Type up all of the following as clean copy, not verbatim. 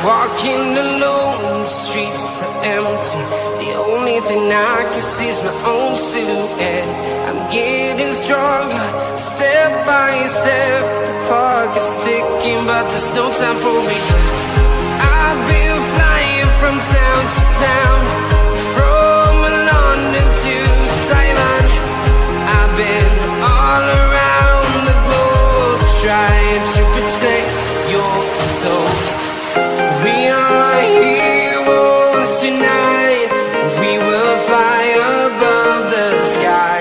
Walking alone, the streets are empty. The only thing I can see is my own silhouette. I'm getting stronger, step by step. The clock is ticking, but there's no time for me. I've been flying from town to town, from London to Taiwan. I've been all around the globe, trying to protect your soul. We are heroes tonight. We will fly above the sky.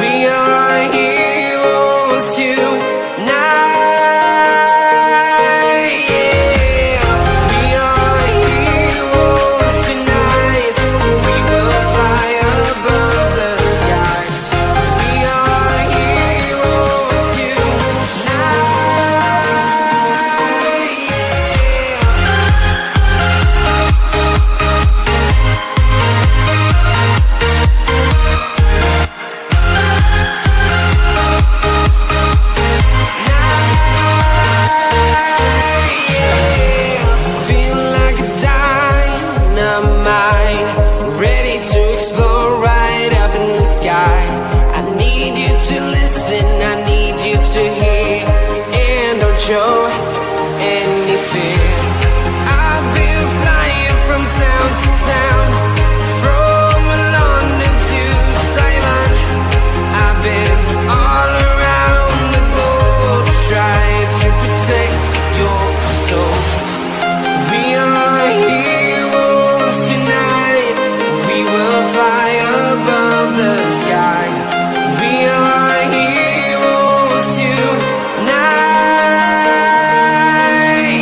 We are heroes tonight. Yeah. We are heroes tonight. We will fly above the sky. We are heroes tonight. Feel like a dynamite, ready to explode right up in the sky. I need you to listen, I need you to hear, and don't show anything. I've been flying from town to town, from London to Taiwan. I've been all around the globe, trying to protect your soul. We are heroes tonight. We will fly above the sky. We are heroes tonight.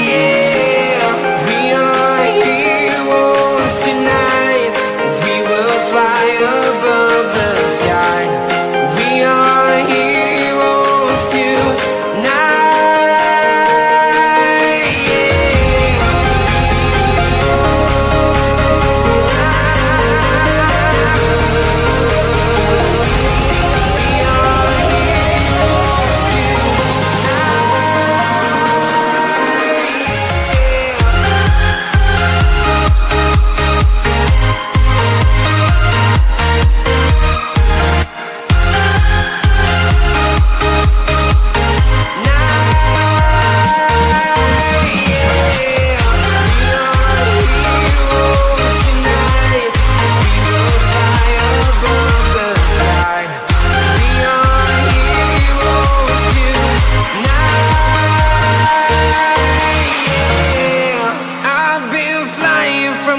Yeah. We are heroes tonight. We will fly above the sky. We are heroes tonight.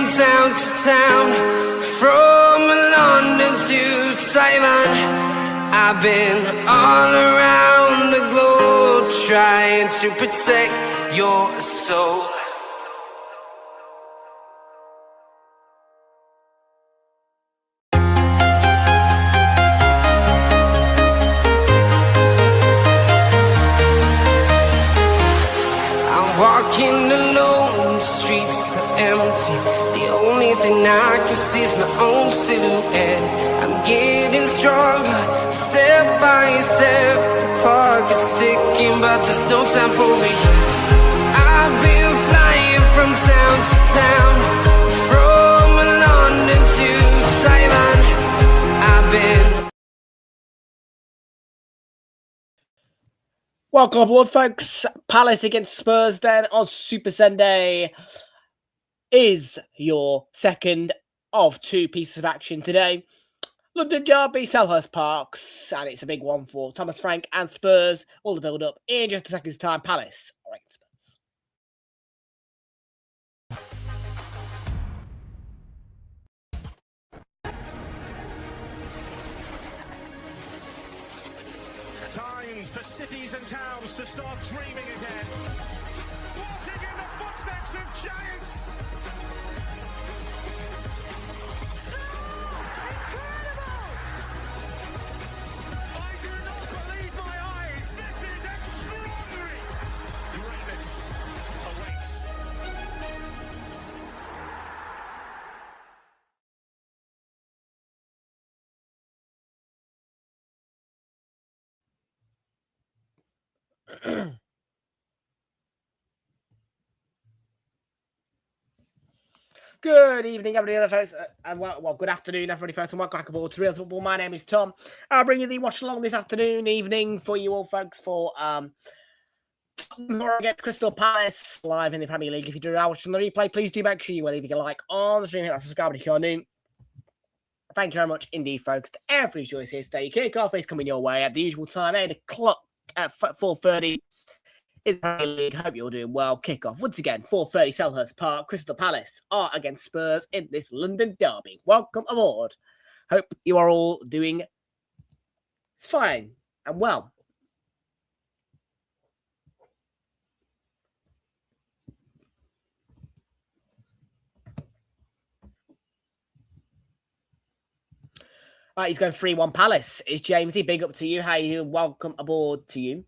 Town to town, from London to Taiwan. I've been all around the globe, trying to protect your soul. I'm walking alone, the streets are empty. The only thing I can see is my own silhouette. I'm getting stronger, step by step. The clock is ticking, but there's no time for me. I've been flying from town to town, from London to Taiwan. I've been. Welcome aboard, folks. Palace against Spurs then on Super Sunday is your second of two pieces of action today. London Derby, Selhurst Parks, and it's a big one for Thomas Frank and Spurs. All the build up in just a second's time. Palace are against Spurs. Time for cities and towns to start dreaming again. Walking in the footsteps of giants. I do not believe my eyes. This is extraordinary. Greatness awaits. Good evening, everybody, folks, and well, good afternoon, everybody, folks, and welcome back aboard to Real Football. My name is Tom. I'll bring you the watch along this afternoon, evening for you all, folks, for tomorrow against Crystal Palace live in the Premier League. If you do watch on the replay, please do make sure you will leave a like on the stream, hit that subscribe if you're new. Thank you very much indeed, folks, to every choice here today. Kick-off is coming your way at the usual time, 8 o'clock at 4:30. In the Premier League, hope you're doing well. Kick-off once again, 4:30, Selhurst Park. Crystal Palace are against Spurs in this London derby. Welcome aboard. Hope you are all doing fine and well. He's going 3-1 Palace. It's Jamesy. Big up to you. How are you doing? Welcome aboard to you.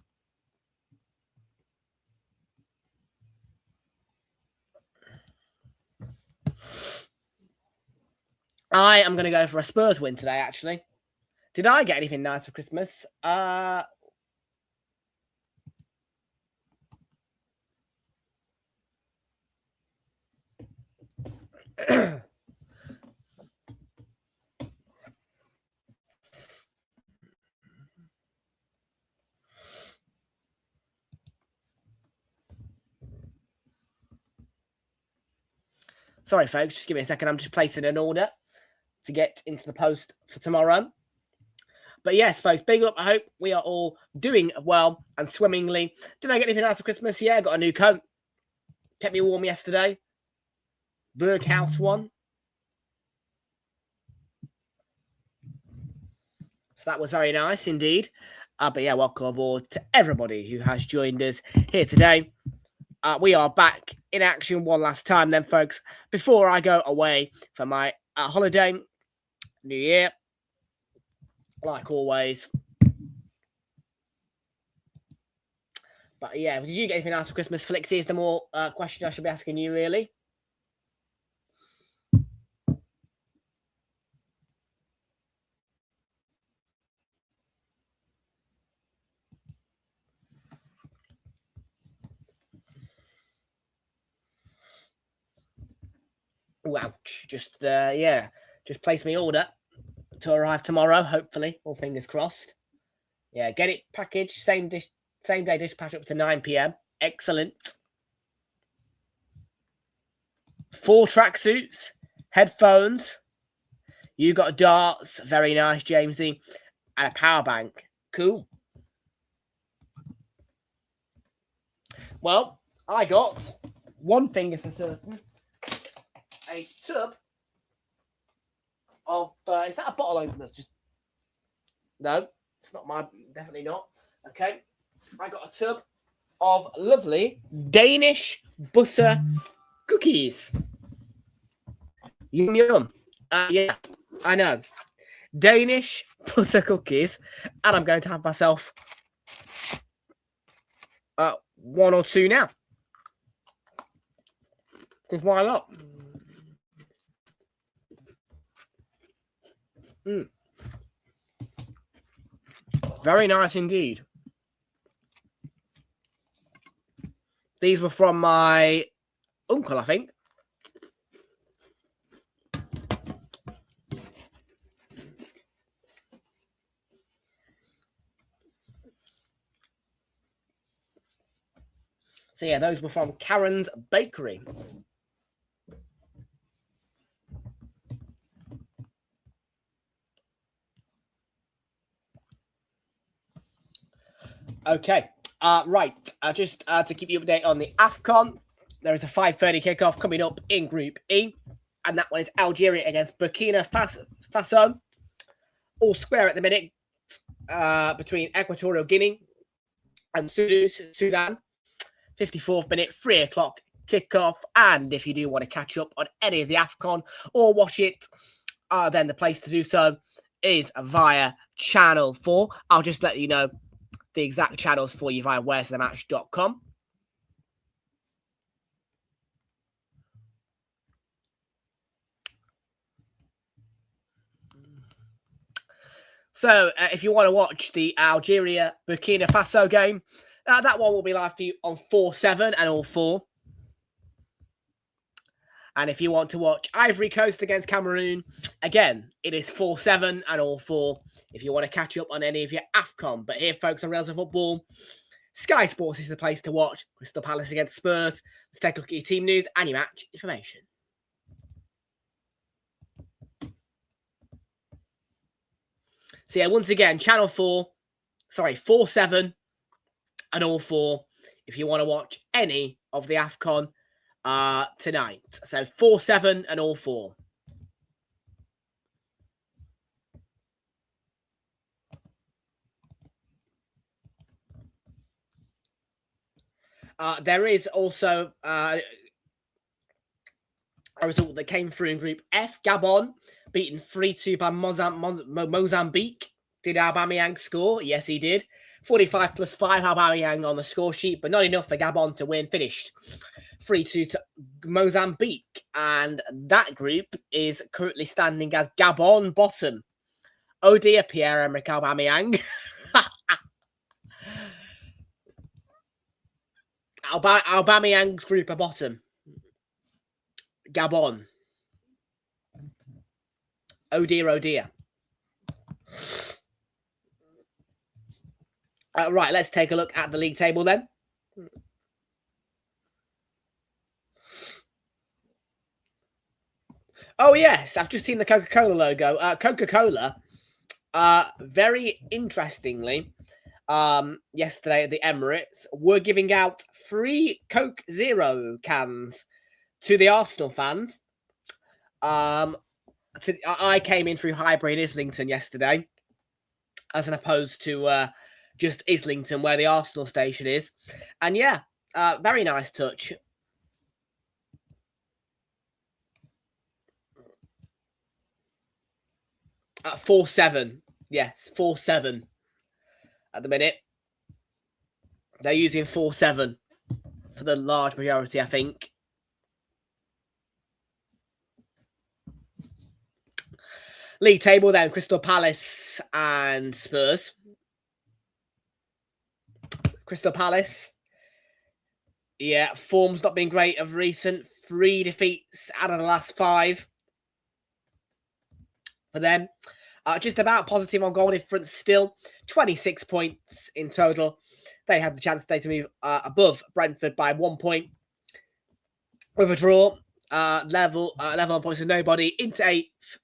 I am going to go for a Spurs win today, actually. Did I get anything nice for Christmas? Sorry, folks. Just give me a second. I'm just placing an order to get into the post for tomorrow. But yes, folks, big up. I hope we are all doing well and swimmingly. Did I get anything nice for Christmas? Yeah, I got a new coat. Kept me warm yesterday. Berghaus one. So that was very nice indeed. But yeah, welcome aboard to everybody who has joined us here today. We are back in action one last time then, folks, before I go away for my holiday, New Year, like always. But yeah, did you get anything nice for Christmas, Flixie? Is the more question I should be asking you, really? Ouch. Just place me order to arrive tomorrow, hopefully. All fingers crossed. Yeah, get it packaged, same day dispatch up to 9 p.m. Excellent. 4 tracksuits, headphones. You got darts, very nice, Jamesy, and a power bank. Cool. Well, I got one thing is for certain. A tub of is that a bottle opener? Just no, it's not mine. Definitely not. Okay, I got a tub of lovely Danish butter cookies. Yum yum. Yeah, I know. Danish butter cookies, and I'm going to have myself 1 or 2 now. Because why not? Very nice indeed. These were from my uncle, I think. So yeah, those were from Karen's Bakery. Okay, right. Just to keep you updated on the AFCON, there is a 5:30 kickoff coming up in Group E, and that one is Algeria against Burkina Faso. All square at the minute between Equatorial Guinea and Sudan. 54th minute, 3 o'clock kickoff. And if you do want to catch up on any of the AFCON or watch it, then the place to do so is via Channel 4. I'll just let you know the exact channels for you via where'sthematch.com. So if you want to watch the Algeria-Burkina Faso game, that one will be live for you on 4/7 and all 4. And if you want to watch Ivory Coast against Cameroon, again, it is 4-7 and all 4 if you want to catch up on any of your AFCON. But here, folks, on Realltom Football, Sky Sports is the place to watch Crystal Palace against Spurs. Let's take a look at your team news and your match information. So yeah, once again, Channel 4-7 and all 4 if you want to watch any of the AFCON tonight. So 4-7 and all 4. There is also a result that came through in Group F. Gabon beaten 3-2 by Mozambique. Did Aubameyang score? Yes, he did. 45 plus 5 Aubameyang on the score sheet, but not enough for Gabon to win. Finished 3-2 to Mozambique. And that group is currently standing as Gabon bottom. Oh dear, Pierre-Emerick Aubameyang. Aubameyang's group are bottom. Gabon. Oh dear, oh dear. Right, let's take a look at the league table then. Oh yes, I've just seen the Coca-Cola logo. Coca-Cola, very interestingly, yesterday at the Emirates, were giving out free Coke Zero cans to the Arsenal fans. I came in through Highbury and Islington yesterday, as opposed to just Islington, where the Arsenal station is. And yeah, very nice touch. At 4-7. Yes, 4-7 at the minute. They're using 4-7 for the large majority, I think. League table then, Crystal Palace and Spurs. Crystal Palace. Yeah, form's not been great of recent. 3 defeats out of the last 5 for them. Just about positive on goal difference still. 26 points in total. They had the chance today to move above Brentford by 1 point. With a draw, level on points with nobody, into 8th.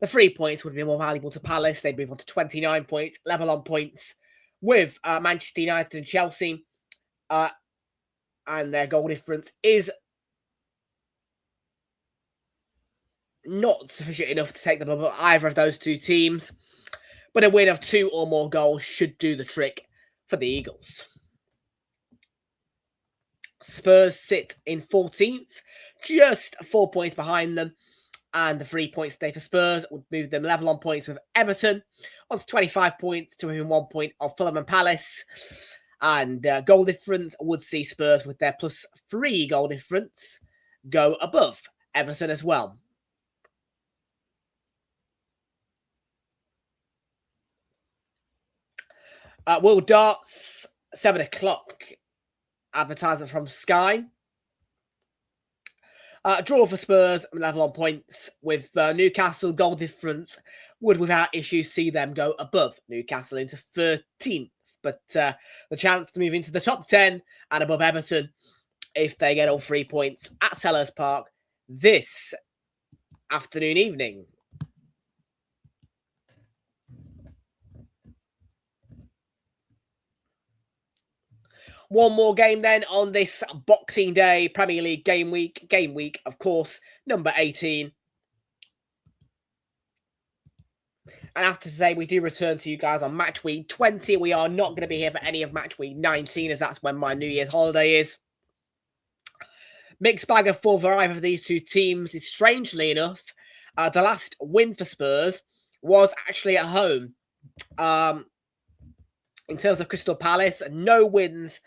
The 3 points would be more valuable to Palace. They'd move on to 29 points, level on points with Manchester United and Chelsea. And their goal difference is not sufficient enough to take them above either of those 2 teams. But a win of 2 or more goals should do the trick for the Eagles. Spurs sit in 14th, just 4 points behind them. And the 3 points today for Spurs would move them level on points with Everton, on to 25 points to within 1 point of Fulham and Palace. And goal difference would see Spurs with their +3 goal difference go above Everton as well. World Darts, 7 o'clock. Advertisement from Sky. Draw for Spurs, level on points with Newcastle. Goal difference would, without issue, see them go above Newcastle into 13th. But the chance to move into the top 10 and above Everton if they get all 3 points at Selhurst Park this evening. One more game then on this Boxing Day Premier League game week. Game week, of course, number 18. And after today, we do return to you guys on match week 20. We are not going to be here for any of match week 19, as that's when my New Year's holiday is. Mixed bag of 4 for either of these 2 teams is, strangely enough, the last win for Spurs was actually at home. In terms of Crystal Palace, no wins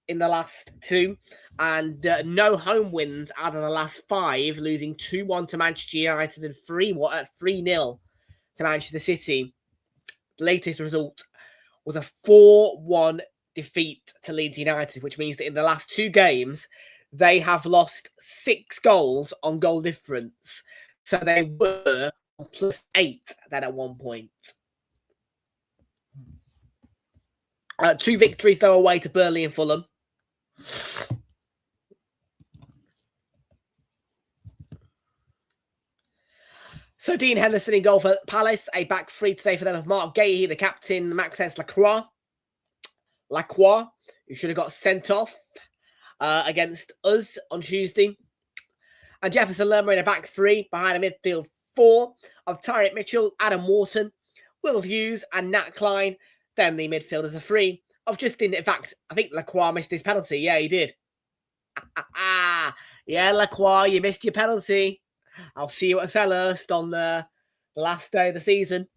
in the last 2 and no home wins out of the last 5, losing 2-1 to Manchester United and 3-0 to Manchester City. The latest result was a 4-1 defeat to Leeds United, which means that in the last 2 games, they have lost 6 goals on goal difference. So they were on +8 then at one point. 2 victories, though, away to Burnley and Fulham. So Dean Henderson in goal for Palace. A back three today for them of Mark Gahey, the captain, Maxence Lacroix, who should have got sent off against us on Tuesday. And Jefferson Lerma in a back three behind a midfield 4 of Tyreek Mitchell, Adam Wharton, Will Hughes and Nat Klein. Then the midfielders are 3 of Justin. In fact, I think Lacroix missed his penalty. Yeah, he did. Yeah, Lacroix, you missed your penalty. I'll see you at Selhurst on the last day of the season.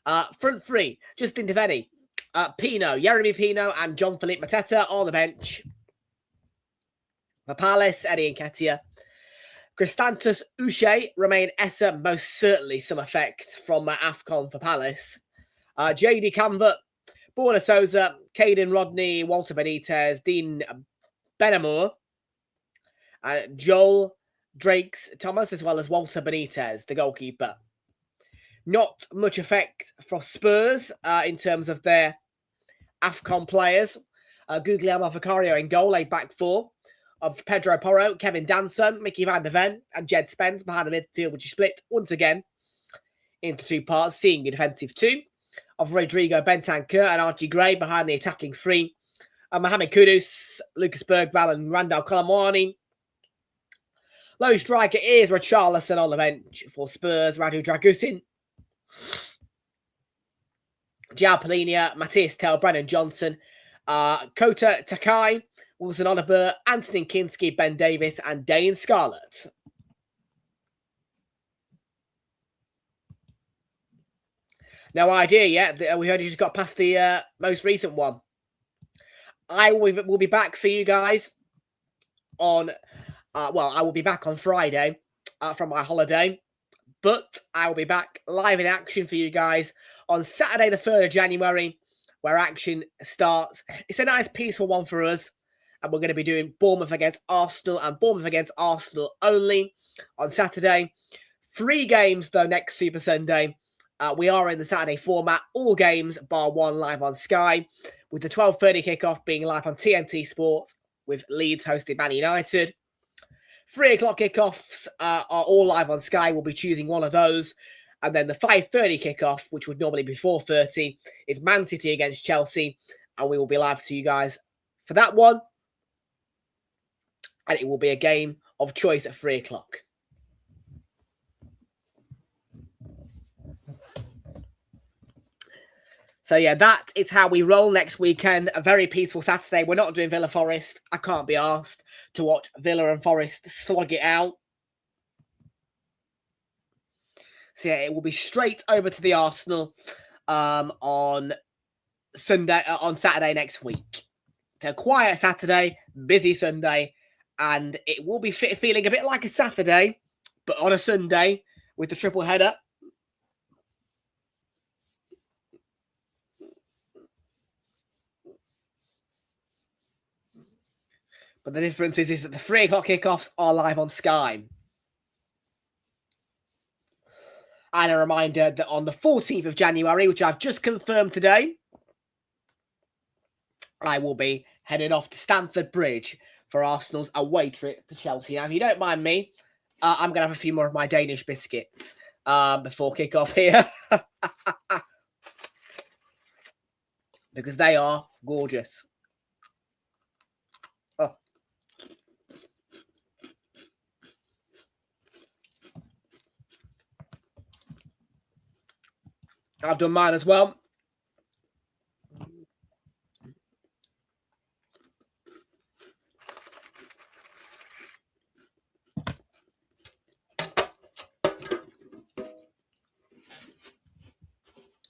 Front 3, Justin Devaney, Pino, Yeremy Pino and John Philippe Mateta on the bench. For Palace, Eddie Nketiah. Christantus Uche, Romain Essa, most certainly some effect from AFCON for Palace. JD Canvert, Borna Souza, Caden Rodney, Walter Benitez, Dean Benamor, Joel Drakes Thomas, as well as Walter Benitez, the goalkeeper. Not much effect for Spurs in terms of their AFCON players. Guglielmo Vicario in goal, a back 4 of Pedro Porro, Kevin Danson, Mickey van der Ven, and Jed Spence behind the midfield, which is split once again into 2 parts, seeing a defensive 2 of Rodrigo Bentancur and Archie Gray behind the attacking 3. Mohamed Kudus, Lucas Bergvall, and Randall Colomwani. Low striker is Richarlison on the bench for Spurs, Radu Dragusin, João Palhinha, Matthias Tell, Brennan Johnson, Kota Takai, Wilson Oliver, Anthony Kinski, Ben Davis, and Dane Scarlett. No idea yet. We only just got past the most recent one. I will be back for you guys on... I will be back on Friday from my holiday. But I will be back live in action for you guys on Saturday the 3rd of January, where action starts. It's a nice peaceful one for us. And we're going to be doing Bournemouth against Arsenal and Bournemouth against Arsenal only on Saturday. 3 games, though, next Super Sunday. We are in the Saturday format. All games, bar 1, live on Sky. With the 12:30 kickoff being live on TNT Sports with Leeds hosting Man United. 3 o'clock kickoffs are all live on Sky. We'll be choosing one of those. And then the 5:30 kickoff, which would normally be 4:30, is Man City against Chelsea. And we will be live to you guys for that one. And it will be a game of choice at 3 o'clock. So, yeah, that is how we roll next weekend. A very peaceful Saturday. We're not doing Villa Forest. I can't be asked to watch Villa and Forest slog it out. So, yeah, it will be straight over to the Arsenal on Saturday next week. So, a quiet Saturday, busy Sunday, and it will be feeling a bit like a Saturday, but on a Sunday with the triple header. But the difference is that the 3 o'clock kickoffs are live on Sky. And a reminder that on the 14th of January, which I've just confirmed today, I will be heading off to Stamford Bridge for Arsenal's away trip to Chelsea. Now, if you don't mind me, I'm going to have a few more of my Danish biscuits before kickoff here. Because they are gorgeous. Oh. I've done mine as well.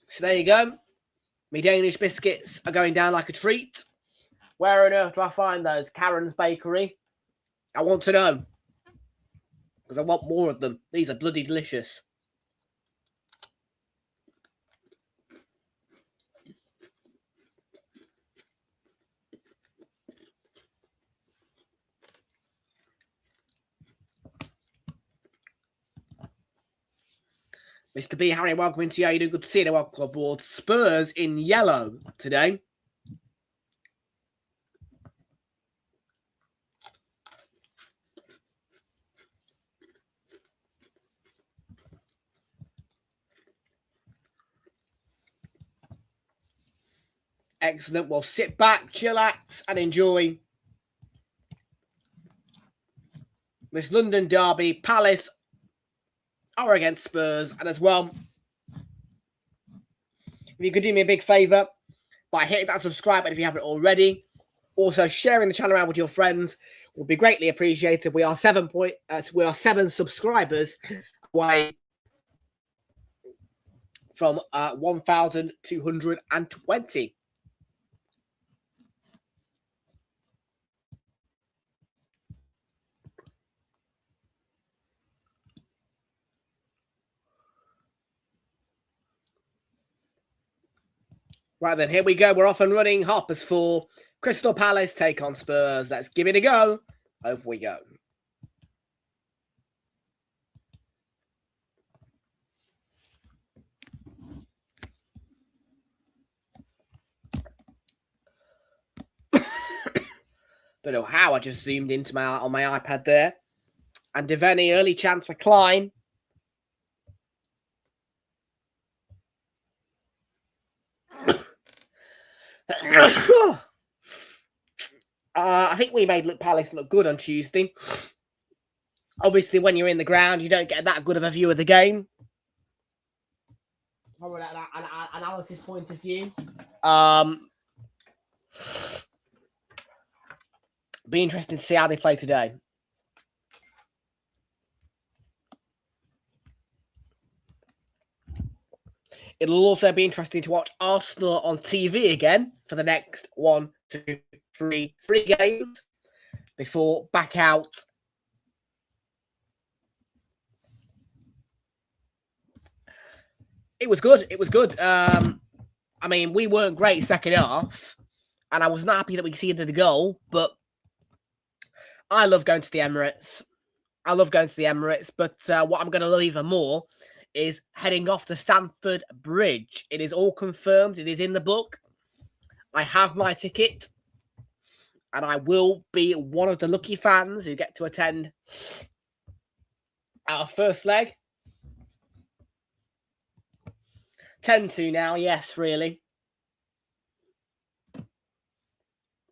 So there you go. My Danish biscuits are going down like a treat. Where on earth do I find those? Karen's Bakery. I want to know. Because I want more of them. These are bloody delicious. Mr. B, Harry, welcome into you. How you doing? Good to see you. Welcome aboard. Spurs in yellow today. Excellent. Well, sit back, chillax, and enjoy this London derby. Palace are against Spurs. And as well, if you could do me a big favour by hitting that subscribe button if you haven't already. Also, sharing the channel around with your friends will be greatly appreciated. We are 7 subscribers away from 1,220. Right then, here we go. We're off and running. Hoppers for Crystal Palace take on Spurs. Let's give it a go. Over we go. Don't know how I just zoomed into on my iPad there. And Devaney, early chance for Klein. I think we made Palace look good on Tuesday. Obviously, when you're in the ground, you don't get that good of a view of the game. From an analysis point of view. Be interesting to see how they play today. It'll also be interesting to watch Arsenal on TV again for the next 1, 2, 3 games before back out. It was good. It was good. I mean, we weren't great second half, and I was not happy that we conceded the goal, but I love going to the Emirates. But what I'm going to love even more is heading off to Stamford Bridge. It is all confirmed. It is in the book. I have my ticket, and I will be one of the lucky fans who get to attend our first leg. 10-2 now, yes, really.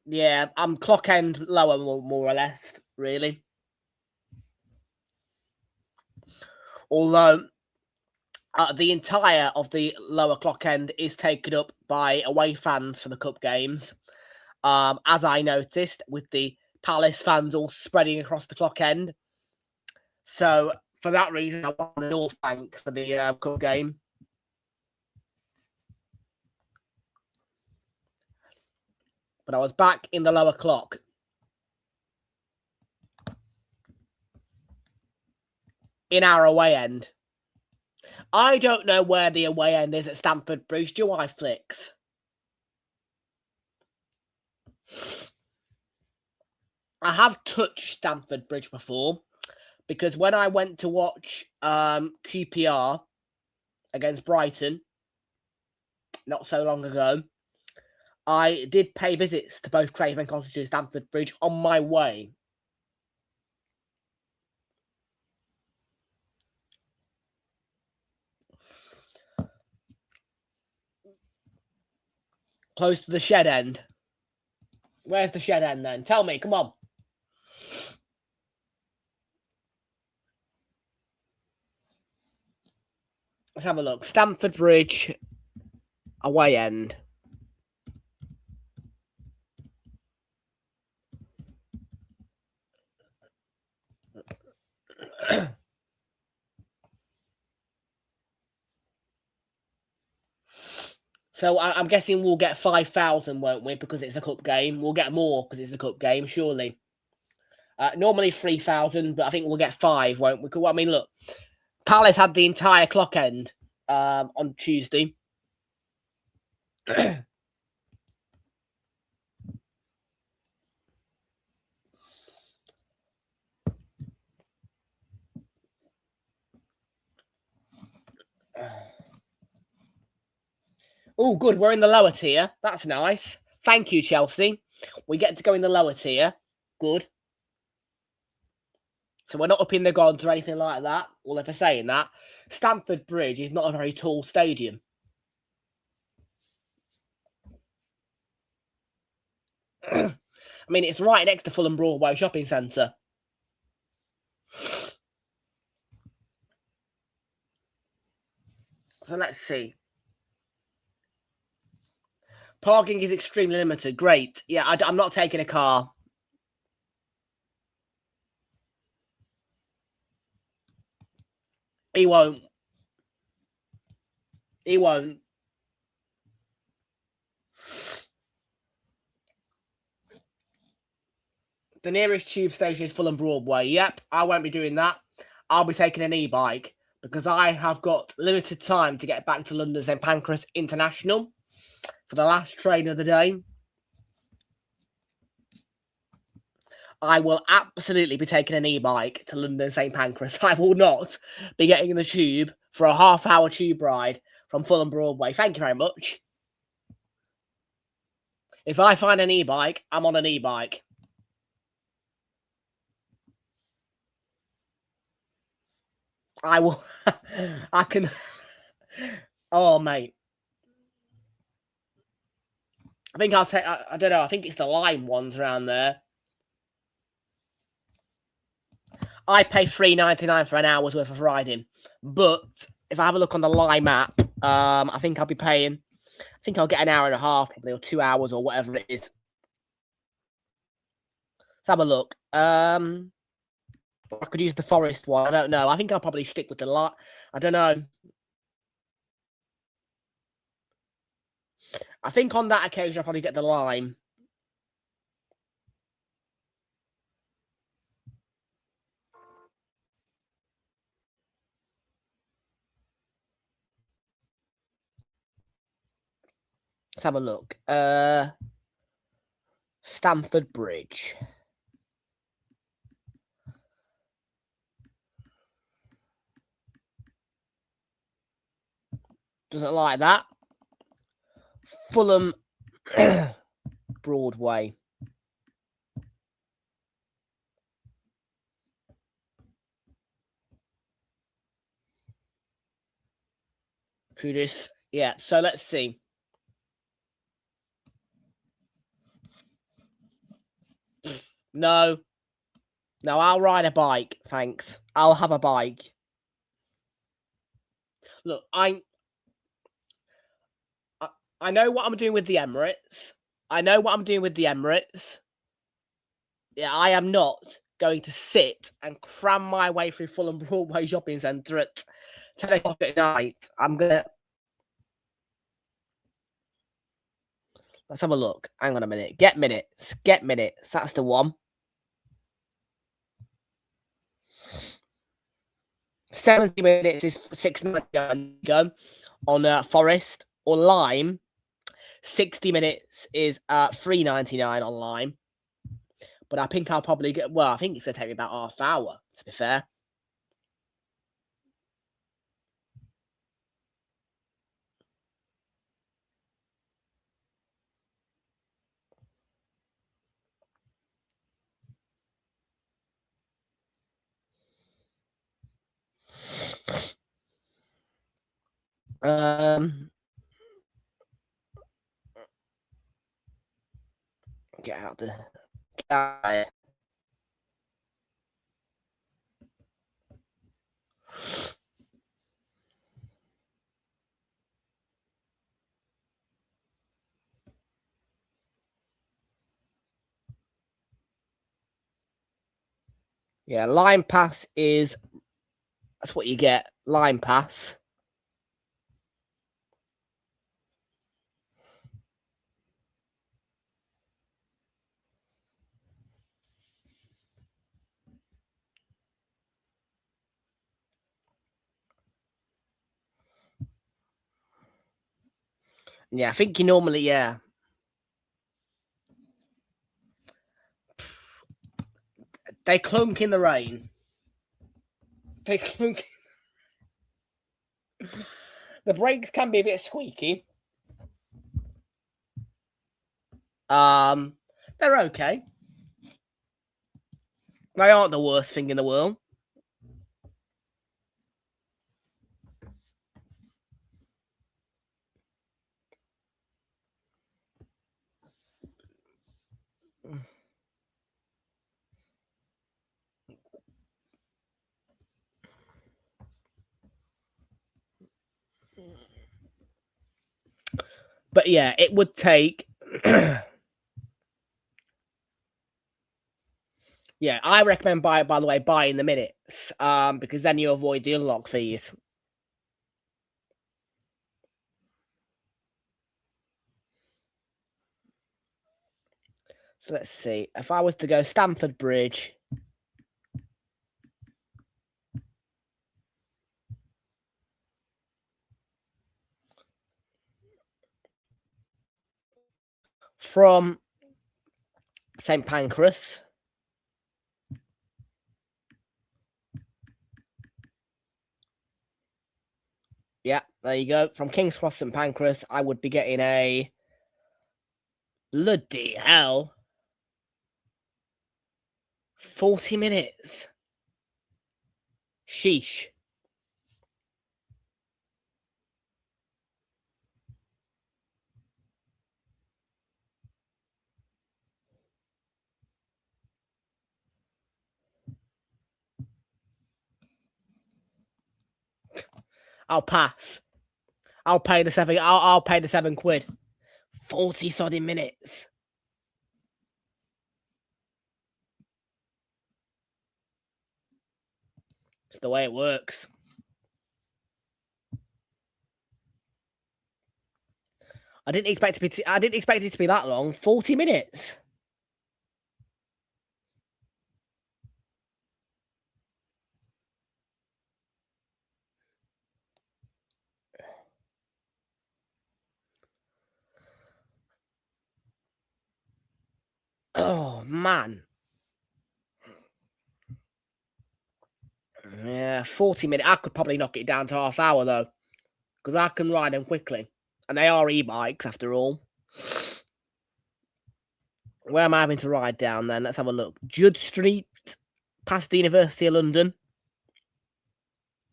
Yeah, I'm clock end lower, more or less, really. Although the entire of the lower clock end is taken up by away fans for the cup games. As I noticed, with the Palace fans all spreading across the clock end. So, for that reason, I want the North Bank for the cup game. But I was back in the lower clock. In our away end. I don't know where the away end is at Stamford Bridge. Do I, Flicks? I have touched Stamford Bridge before because when I went to watch QPR against Brighton not so long ago, I did pay visits to both Craven Cottage and Stamford Bridge on my way. Close to the shed end. Where's the shed end then? Tell me, come on. Let's have a look. Stamford Bridge, away end. So I'm guessing we'll get 5,000, won't we? Because it's a cup game. We'll get more because it's a cup game, surely. Normally 3,000, but I think we'll get 5, won't we? I mean, look, Palace had the entire clock end on Tuesday. Oh, good. We're in the lower tier. That's nice. Thank you, Chelsea. We get to go in the lower tier. Good. So we're not up in the gods or anything like that. Well, if I'm saying that, Stamford Bridge is not a very tall stadium. I mean, it's right next to Fulham Broadway Shopping Centre. So let's see. Parking is extremely limited. Great. Yeah, I'm not taking a car. He won't. He won't. The nearest tube station is Fulham Broadway. Yep, I won't be doing that. I'll be taking an e-bike because I have got limited time to get back to London St Pancras International for the last train of the day. I will absolutely be taking an e-bike to London St Pancras. I will not be getting in the tube for a half-hour tube ride from Fulham Broadway. Thank you very much. If I find an e-bike, I'm on an e-bike. I will. I can. Oh, mate. I think I'll take. I don't know. I think it's the Lime ones around there. I pay $3.99 for an hour's worth of riding, but if I have a look on the Lime app, I think I'll be paying. I think I'll get an hour and a half, probably, or 2 hours, or whatever it is. Let's have a look. I could use the Forest one. I don't know. I think I'll probably stick with the lot. I don't know. I think on that occasion I'll probably get the Lime. Let's have a look. Stamford Bridge. Doesn't like that. Fulham Broadway. Kudus. Yeah, so let's see. No. No, I'll ride a bike, thanks. I'll have a bike. Look, I know what I'm doing with the Emirates. Yeah, I am not going to sit and cram my way through Fulham Broadway Shopping Centre at 10 o'clock at night. Let's have a look. Hang on a minute. Get minutes. That's the one. 70 minutes is $6.99 on Forest or Lime. 60 minutes is $3.99 on Lime. But I think I'll probably get. Well, I think it's going to take me about half hour, to be fair. Get out the guy. Yeah, Lime Pass is. That's what you get. Lime Pass. Yeah, I think you normally, yeah. They clunk in the rain. They clunk. The brakes can be a bit squeaky. They're okay. They aren't the worst thing in the world. But yeah, it would take... Yeah, I recommend, by the way, buying the minutes, because then you avoid the unlock fees. So let's see. If I was to go Stamford Bridge... from St Pancras... Yeah, there you go. From King's Cross, St Pancras, I would be getting a... Bloody hell. 40 minutes. Sheesh. I'll pass. I'll pay the £7. I'll pay the £7. 40 sodding minutes. It's the way it works. I didn't expect it to be that long. 40 minutes. Oh man. Yeah, 40 minutes. I could probably knock it down to half hour though, because I can ride them quickly, and they are e-bikes after all. Where am I having to ride down then? Let's have a look. Judd Street, past the University of London.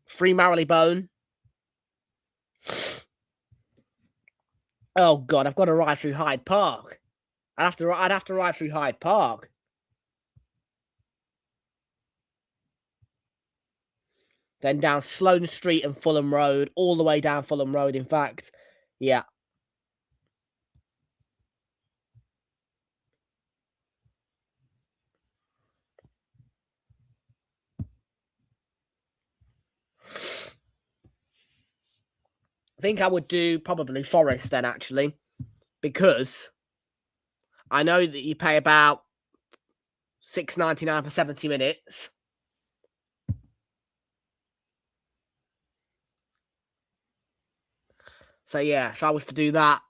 Free Marylebone. Oh god, I've got to ride through Hyde Park. I'd have to ride through Hyde Park. Then down Sloane Street and Fulham Road, all the way down Fulham Road, in fact. Yeah. I think I would do probably Forest then, actually, because I know that you pay about $6.99 for 70 minutes. So yeah, if I was to do that,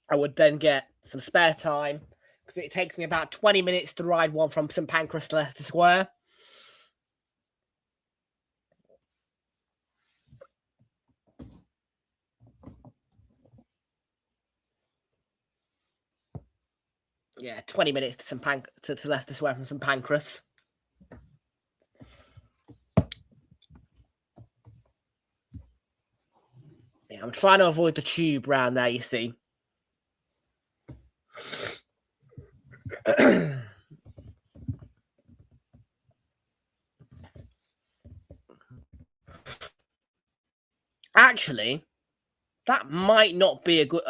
I would then get some spare time, because it takes me about 20 minutes to ride one from St Pancras to Leicester Square. Yeah, 20 minutes to Leicester Square from St Pancras. Yeah, I'm trying to avoid the tube round there, you see. Actually, that might not be a good,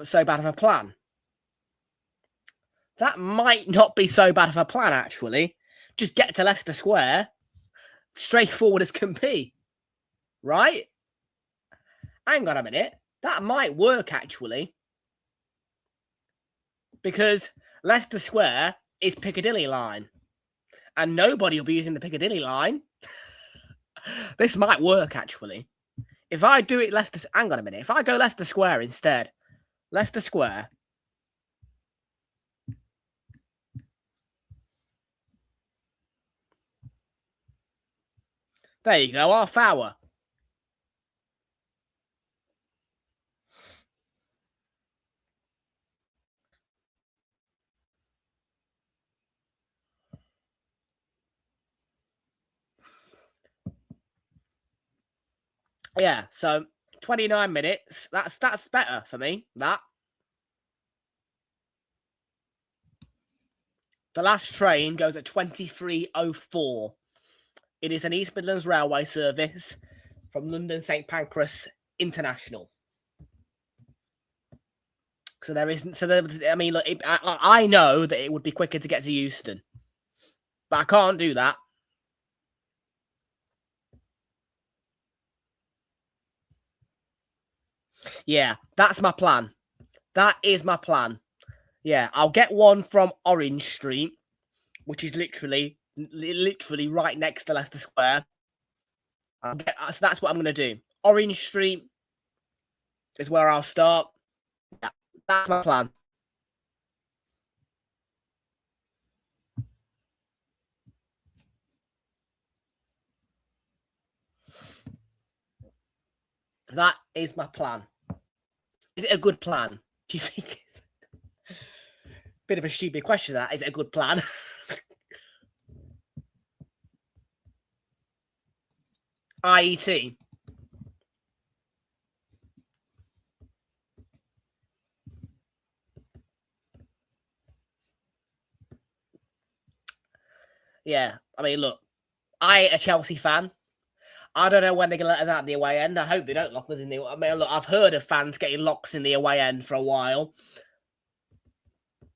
so bad of a plan. That might not be so bad of a plan, actually. Just get to Leicester Square, straightforward as can be, right? Hang on a minute. That might work, actually. Because Leicester Square is Piccadilly line. And nobody will be using the Piccadilly line. This might work, actually. If I do it hang on a minute. If I go Leicester Square instead. Leicester Square. There you go, half hour. Yeah, so 29 minutes. That's better for me. That. The last train goes at 23:04. It is an East Midlands Railway service from London St Pancras International. So there isn't. So there, I mean, look, I know that it would be quicker to get to Euston, but I can't do that. Yeah, that's my plan. That is my plan. Yeah, I'll get one from Orange Street, which is literally right next to Leicester Square. So that's what I'm going to do. Orange Street is where I'll start. Yeah, that's my plan. That is my plan. Is it a good plan? Do you think it's a bit of a stupid question? That is it a good plan? IET. Yeah, I mean, look, a Chelsea fan. I don't know when they're going to let us out the away end. I hope they don't lock us in the. I mean, look, I've heard of fans getting locks in the away end for a while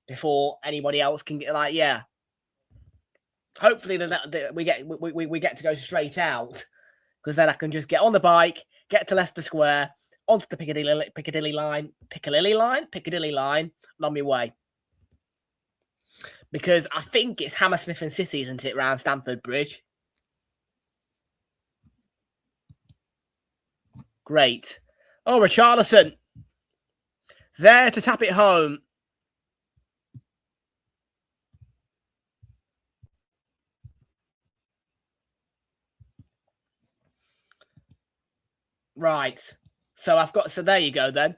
before anybody else can get yeah. Hopefully, we get to go straight out because then I can just get on the bike, get to Leicester Square, onto the Piccadilly line, and on my way. Because I think it's Hammersmith and City, isn't it, round Stamford Bridge? Great. Oh, Richarlison. There to tap it home. Right. So there you go then.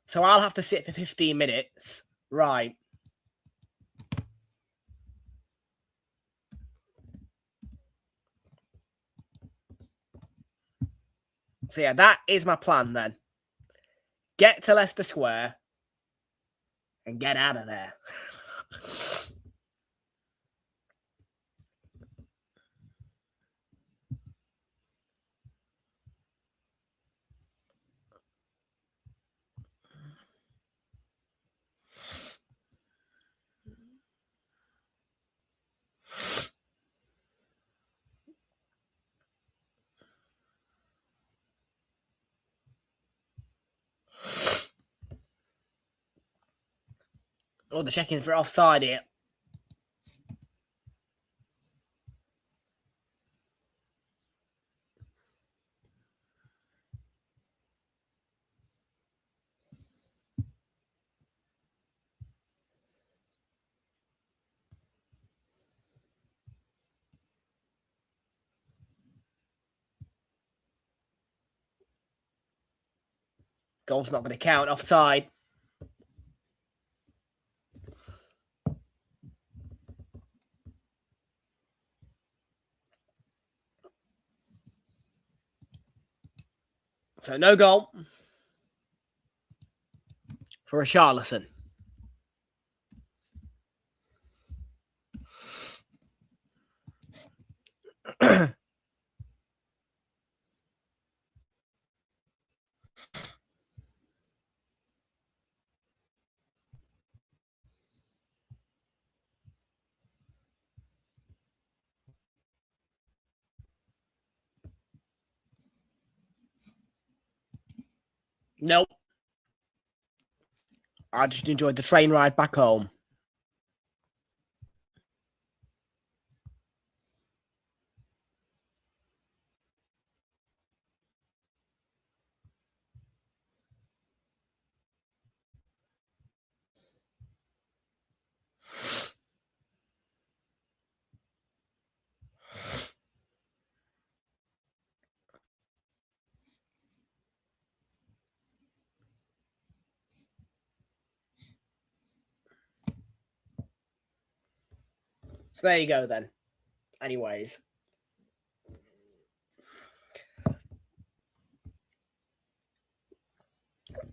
So I'll have to sit for 15 minutes. Right. So yeah, that is my plan then. Get to Leicester Square and get out of there. Oh, they're checking for offside here. Goal's not going to count. Offside. So no goal for Richarlison. Nope. I just enjoyed the train ride back home. So there you go then. Anyways.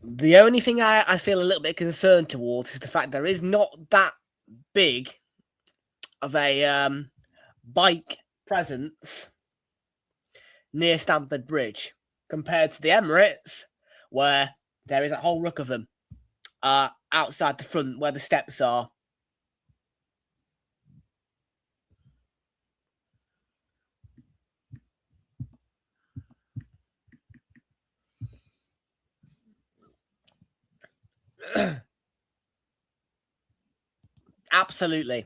The only thing I feel a little bit concerned towards is the fact there is not that big of a bike presence near Stamford Bridge compared to the Emirates, where there is a whole ruck of them outside the front where the steps are. Absolutely.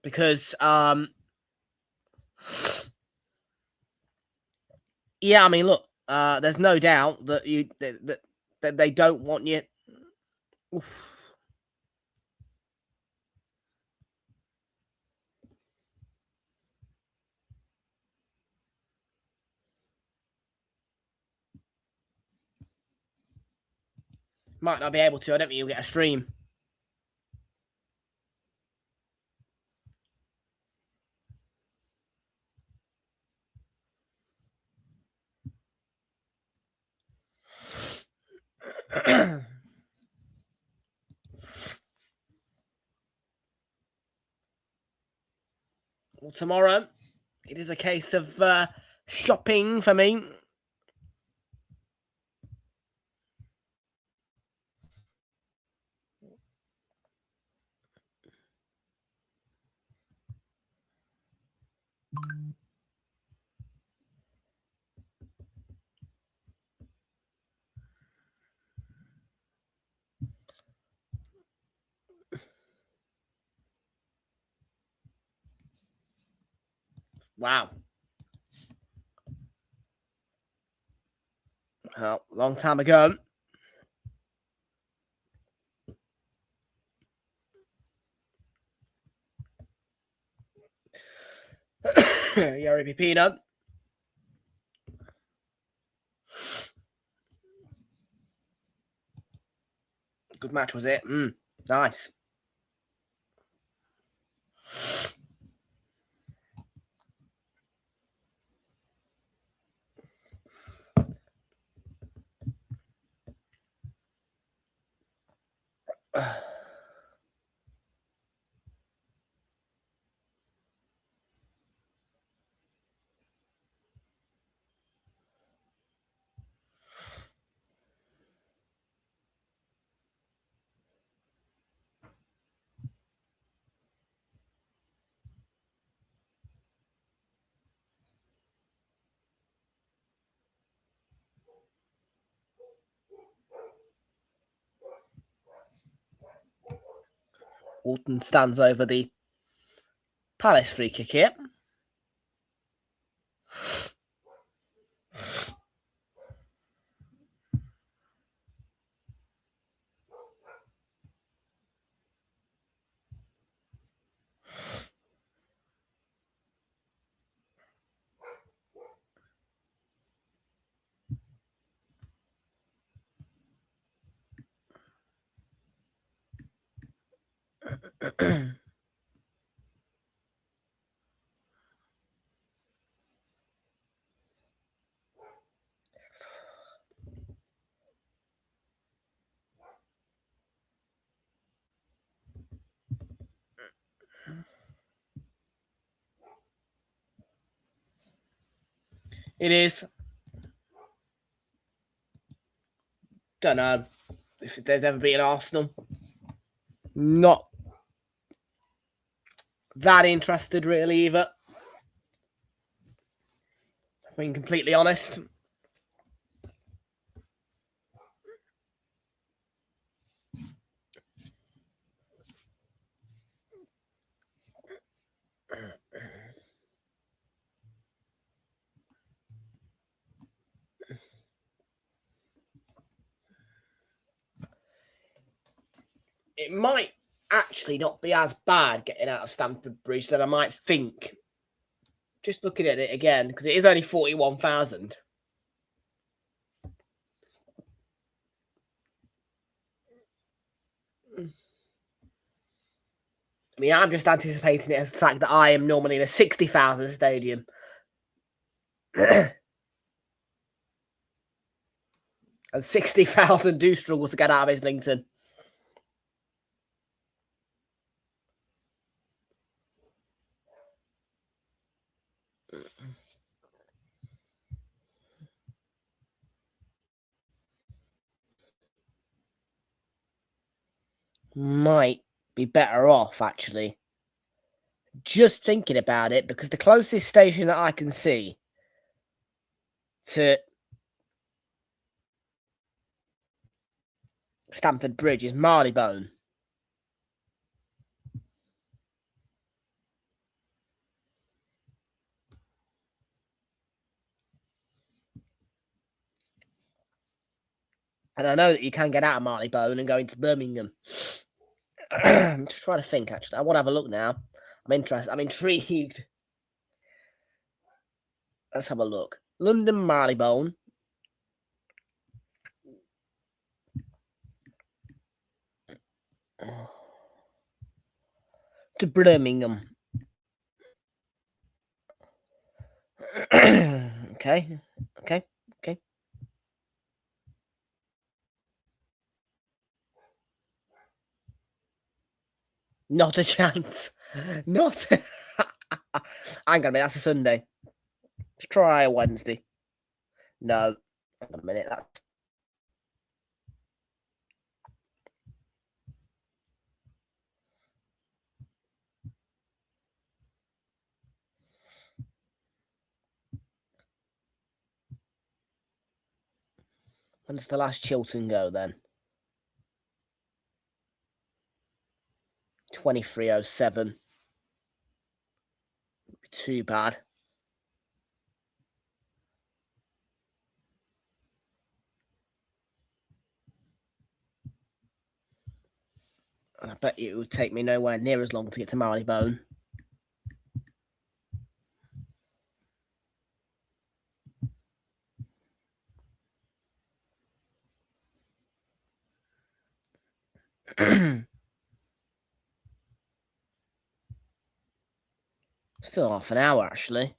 Because yeah, I mean, look, there's no doubt that that they don't want you. Oof. Might not be able to. I don't think you'll get a stream. Well, tomorrow it is a case of shopping for me. Wow. Well, long time ago. Yuri Pipino. Good match, was it? Nice. Walton stands over the Palace free kick here. It is. Don't know if there's ever been an Arsenal. Not that interested, really, either. Being completely honest. It might actually not be as bad getting out of Stamford Bridge than I might think. Just looking at it again, because it is only 41,000. I mean, I'm just anticipating it as the fact that I am normally in a 60,000 stadium. And 60,000 do struggle to get out of Islington. Might be better off, actually. Just thinking about it, because the closest station that I can see to Stamford Bridge is Marylebone. And I know that you can get out of Marylebone and go into Birmingham. I'm just trying to think, actually. I want to have a look now. I'm interested. I'm intrigued. Let's have a look. London, Marylebone. To Birmingham. Okay. Not a chance. Not. Hang on a minute. That's a Sunday. Let's try a Wednesday. No. Hang on a minute. That's. When's the last Chiltern go then? 23:07. Too bad. I bet it would take me nowhere near as long to get to Marylebone. Still half an hour, actually.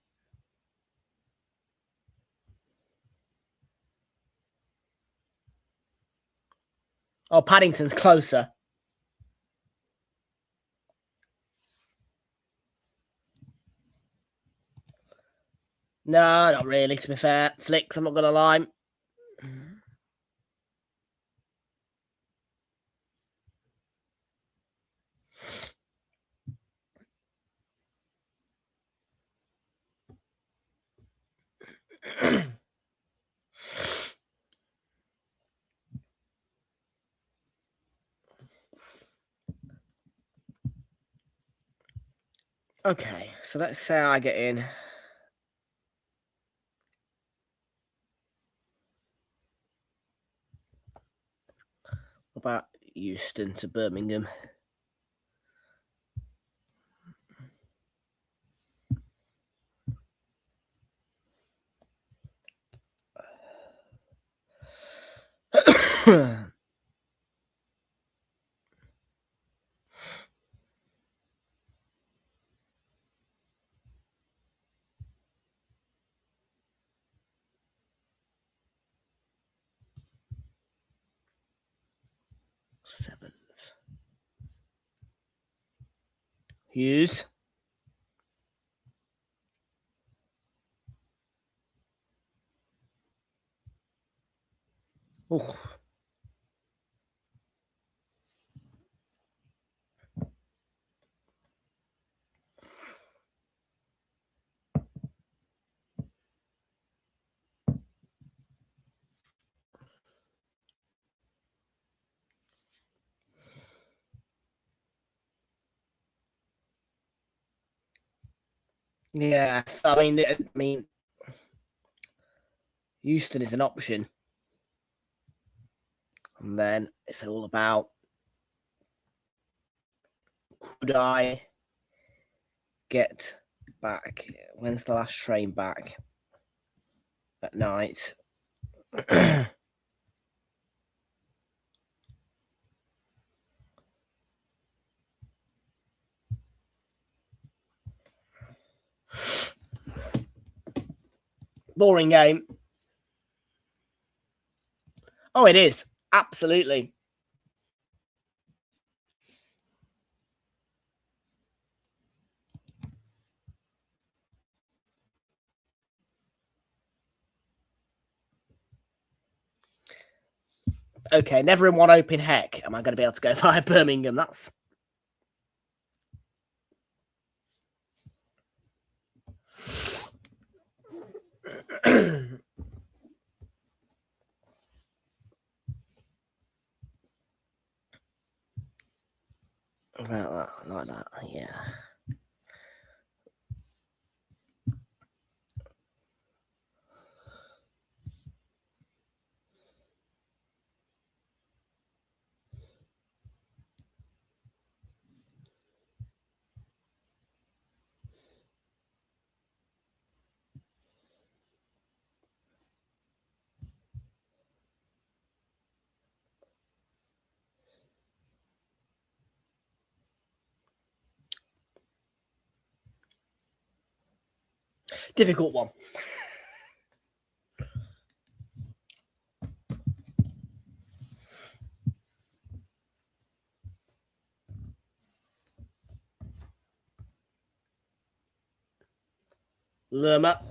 Oh, Paddington's closer. No, not really, to be fair. Flicks, I'm not going to lie. Okay, so let's say I get in. What about Euston to Birmingham? Seventh. Hughes. Oh. Yes, I mean, Euston is an option. And then it's all about, could I get back? When's the last train back? At night. Boring game. Oh, it is. Absolutely. Okay, never in one open heck am I going to be able to go via Birmingham. That's... About that, like that, yeah. Difficult one. Lerma.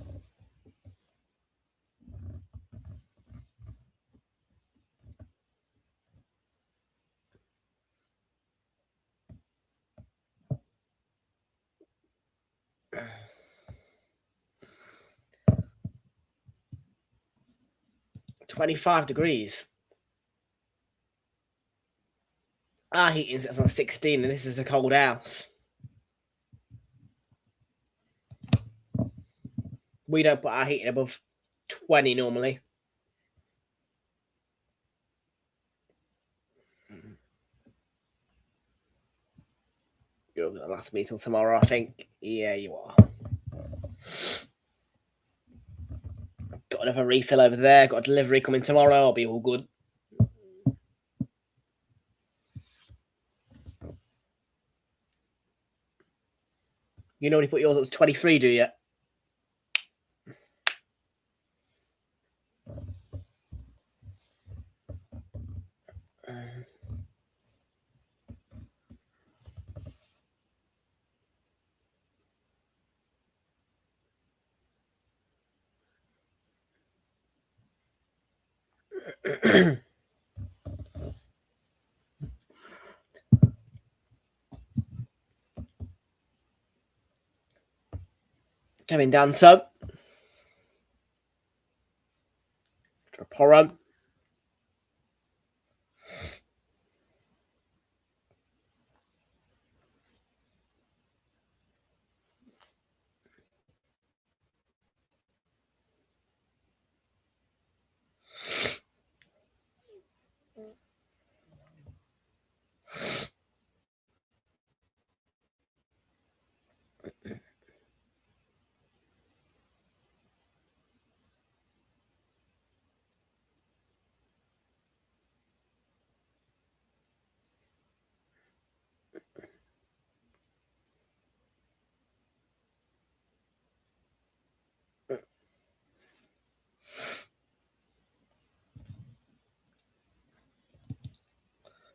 $25. Our heating sets on 16 and this is a cold house. We don't put our heating above 20 normally. You're going to last me till tomorrow, I think. Yeah, you are. Got another refill over there. Got a delivery coming tomorrow. I'll be all good. You normally put yours up to 23, do you? Coming down, so. Traporo.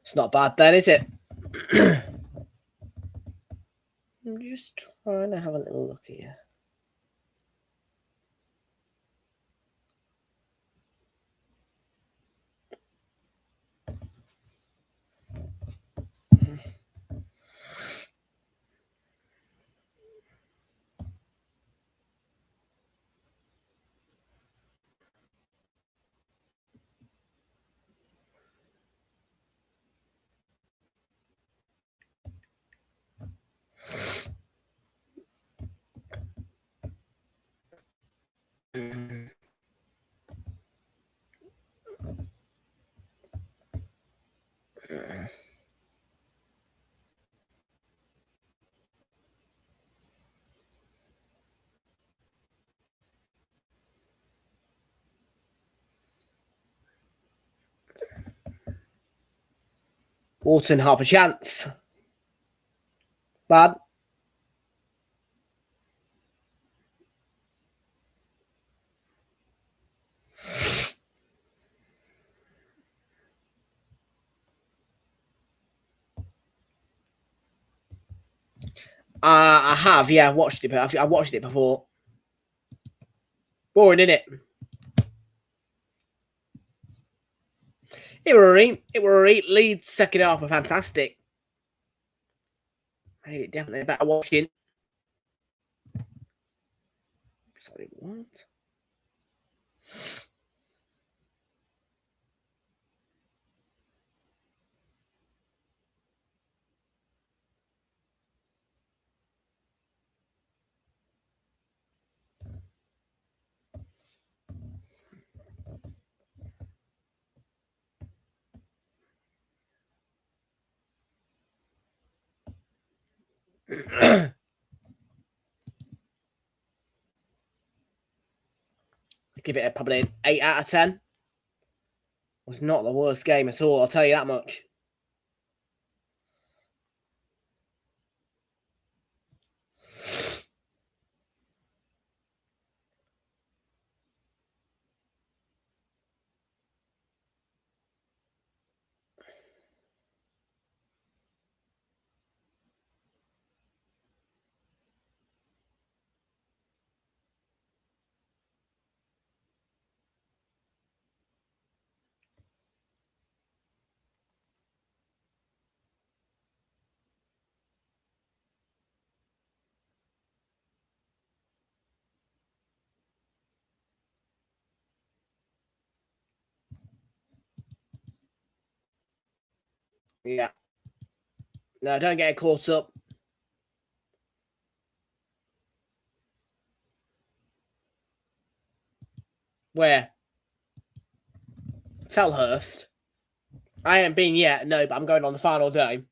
It's not bad then, is it? I'm just trying to have a little look here. Wharton, half a chance. Bad. I have, yeah, I watched it. I watched it before. Boring, innit? It were alright. Leeds second half were fantastic. Made it definitely better watching. Sorry, what? Give it probably an 8 out of 10. It was not the worst game at all, I'll tell you that much. Yeah. No, don't get caught up. Where? Selhurst. I ain't been yet, no, but I'm going on the final day.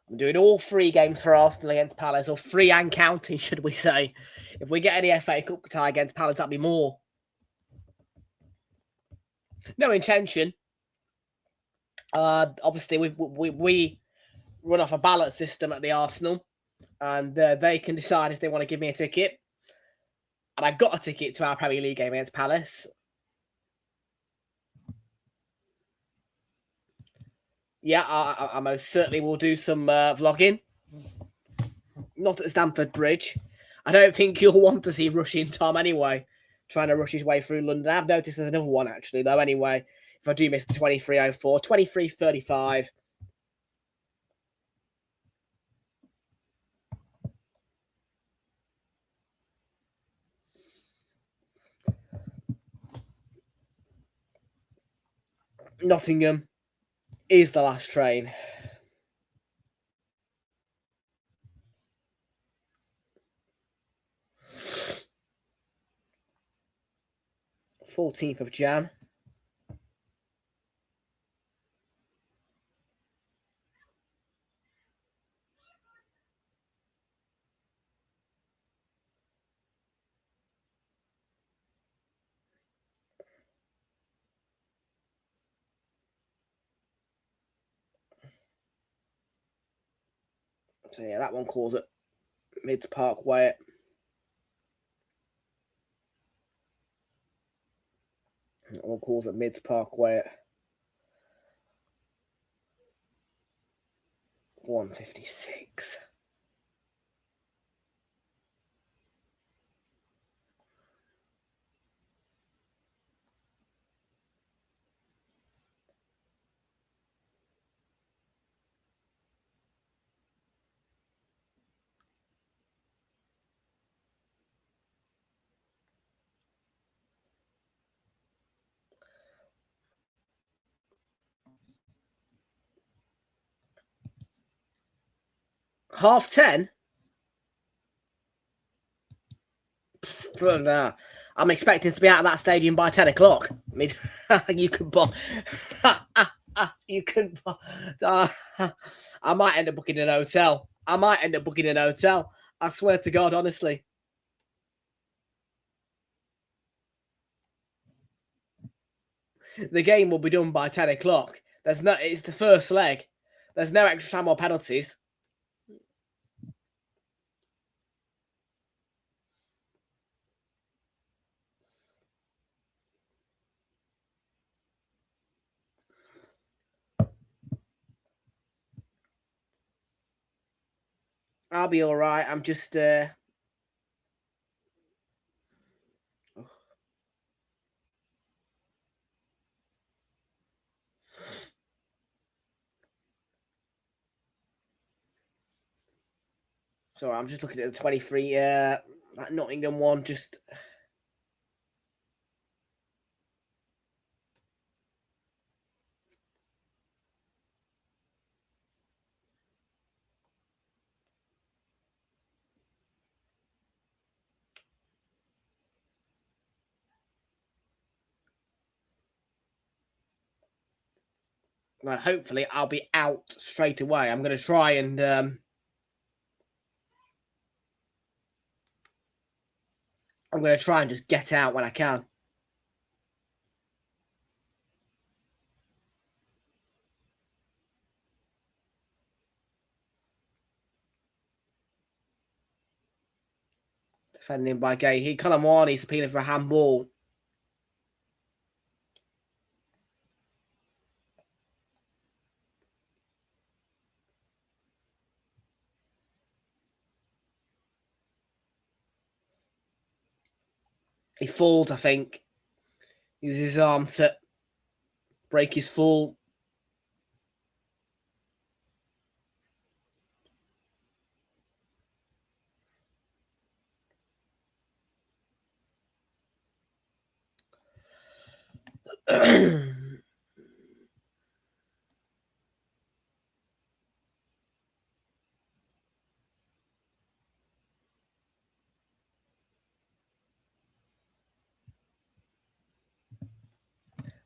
I'm doing all 3 games for Arsenal against Palace, or 3 and counting, should we say. If we get any FA Cup tie against Palace, that'd be more. No intention. Obviously, we run off a ballot system at the Arsenal, and they can decide if they want to give me a ticket. And I got a ticket to our Premier League game against Palace. Yeah, I most certainly will do some vlogging. Not at Stamford Bridge. I don't think you'll want to see Rushing Tom anyway, trying to rush his way through London. I've noticed there's another one actually, though, anyway. If I do miss the 23:04, 23:35. Nottingham is the last train. 14th of Jan. So yeah, that one calls it Mids Parkway. That one calls it Mids Parkway. 156. Half 10? Nah. I'm expecting to be out of that stadium by 10 o'clock. I mean, you can buy. You can buy. I might end up booking an hotel. I swear to God, honestly. The game will be done by 10 o'clock. It's the first leg. There's no extra time or penalties. I'll be all right. I'm just sorry, I'm just looking at the 23 that Nottingham one. Just hopefully I'll be out straight away. I'm going to try and just get out when I can. Defending by Gay. He Colomwani's appealing for a handball. He falls, I think. Uses his arm to break his fall.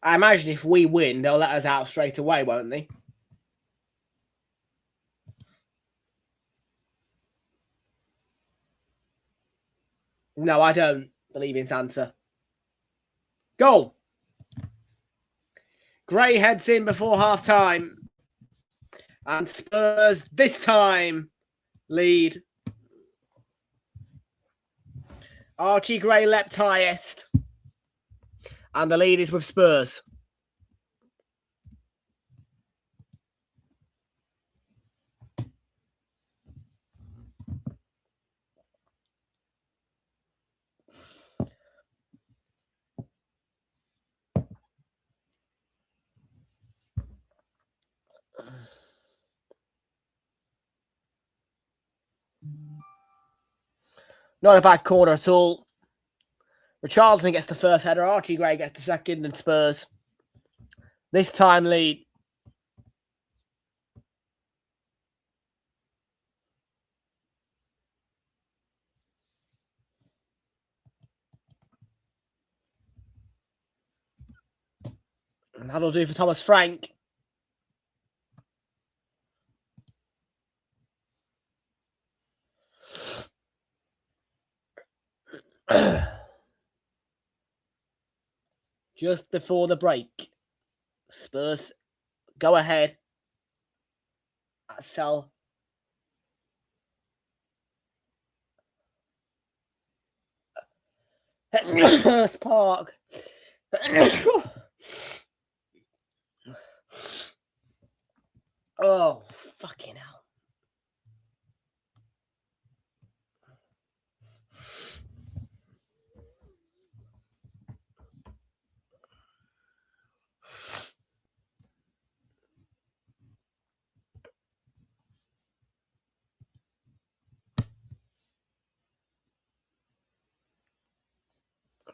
I imagine if we win, they'll let us out straight away, won't they? No, I don't believe in Santa. Goal! Gray heads in before half-time. And Spurs, this time, lead. Archie Gray leapt highest. And the lead is with Spurs. Not a bad corner at all. Realltom gets the first header. Archie Gray gets the second, and Spurs this time lead. And that'll do for Thomas Frank. Just before the break, Spurs go ahead at Selhurst Park. Oh, fucking hell.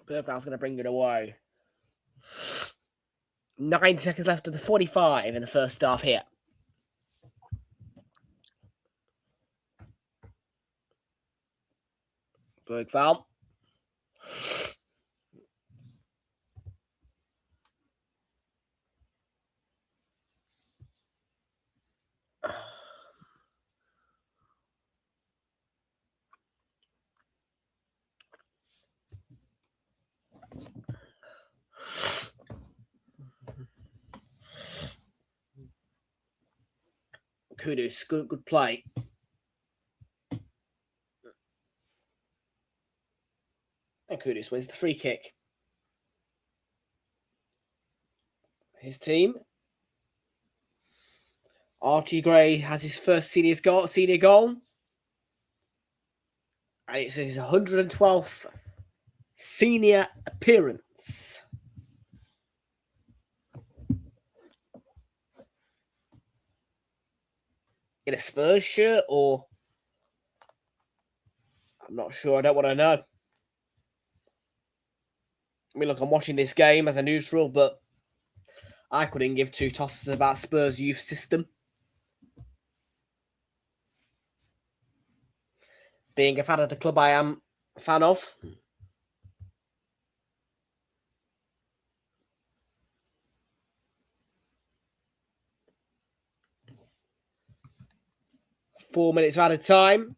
Bergwall's going to bring it away. 9 seconds left of the 45 in the first half here. Bergwall. Kudus, good play. And Kudus wins the free kick. His team. Archie Gray has his first senior goal. And it's his 112th senior appearance. In a Spurs shirt, or I'm not sure. I don't want to know. I mean, look, I'm watching this game as a neutral, but I couldn't give two tosses about Spurs' youth system. Being a fan of the club I am a fan of. Four minutes out of time.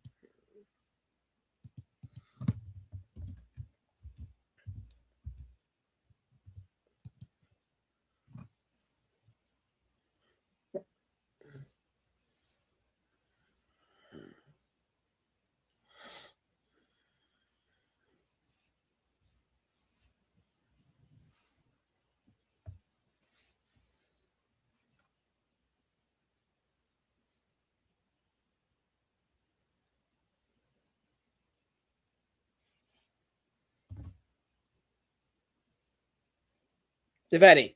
Devaney.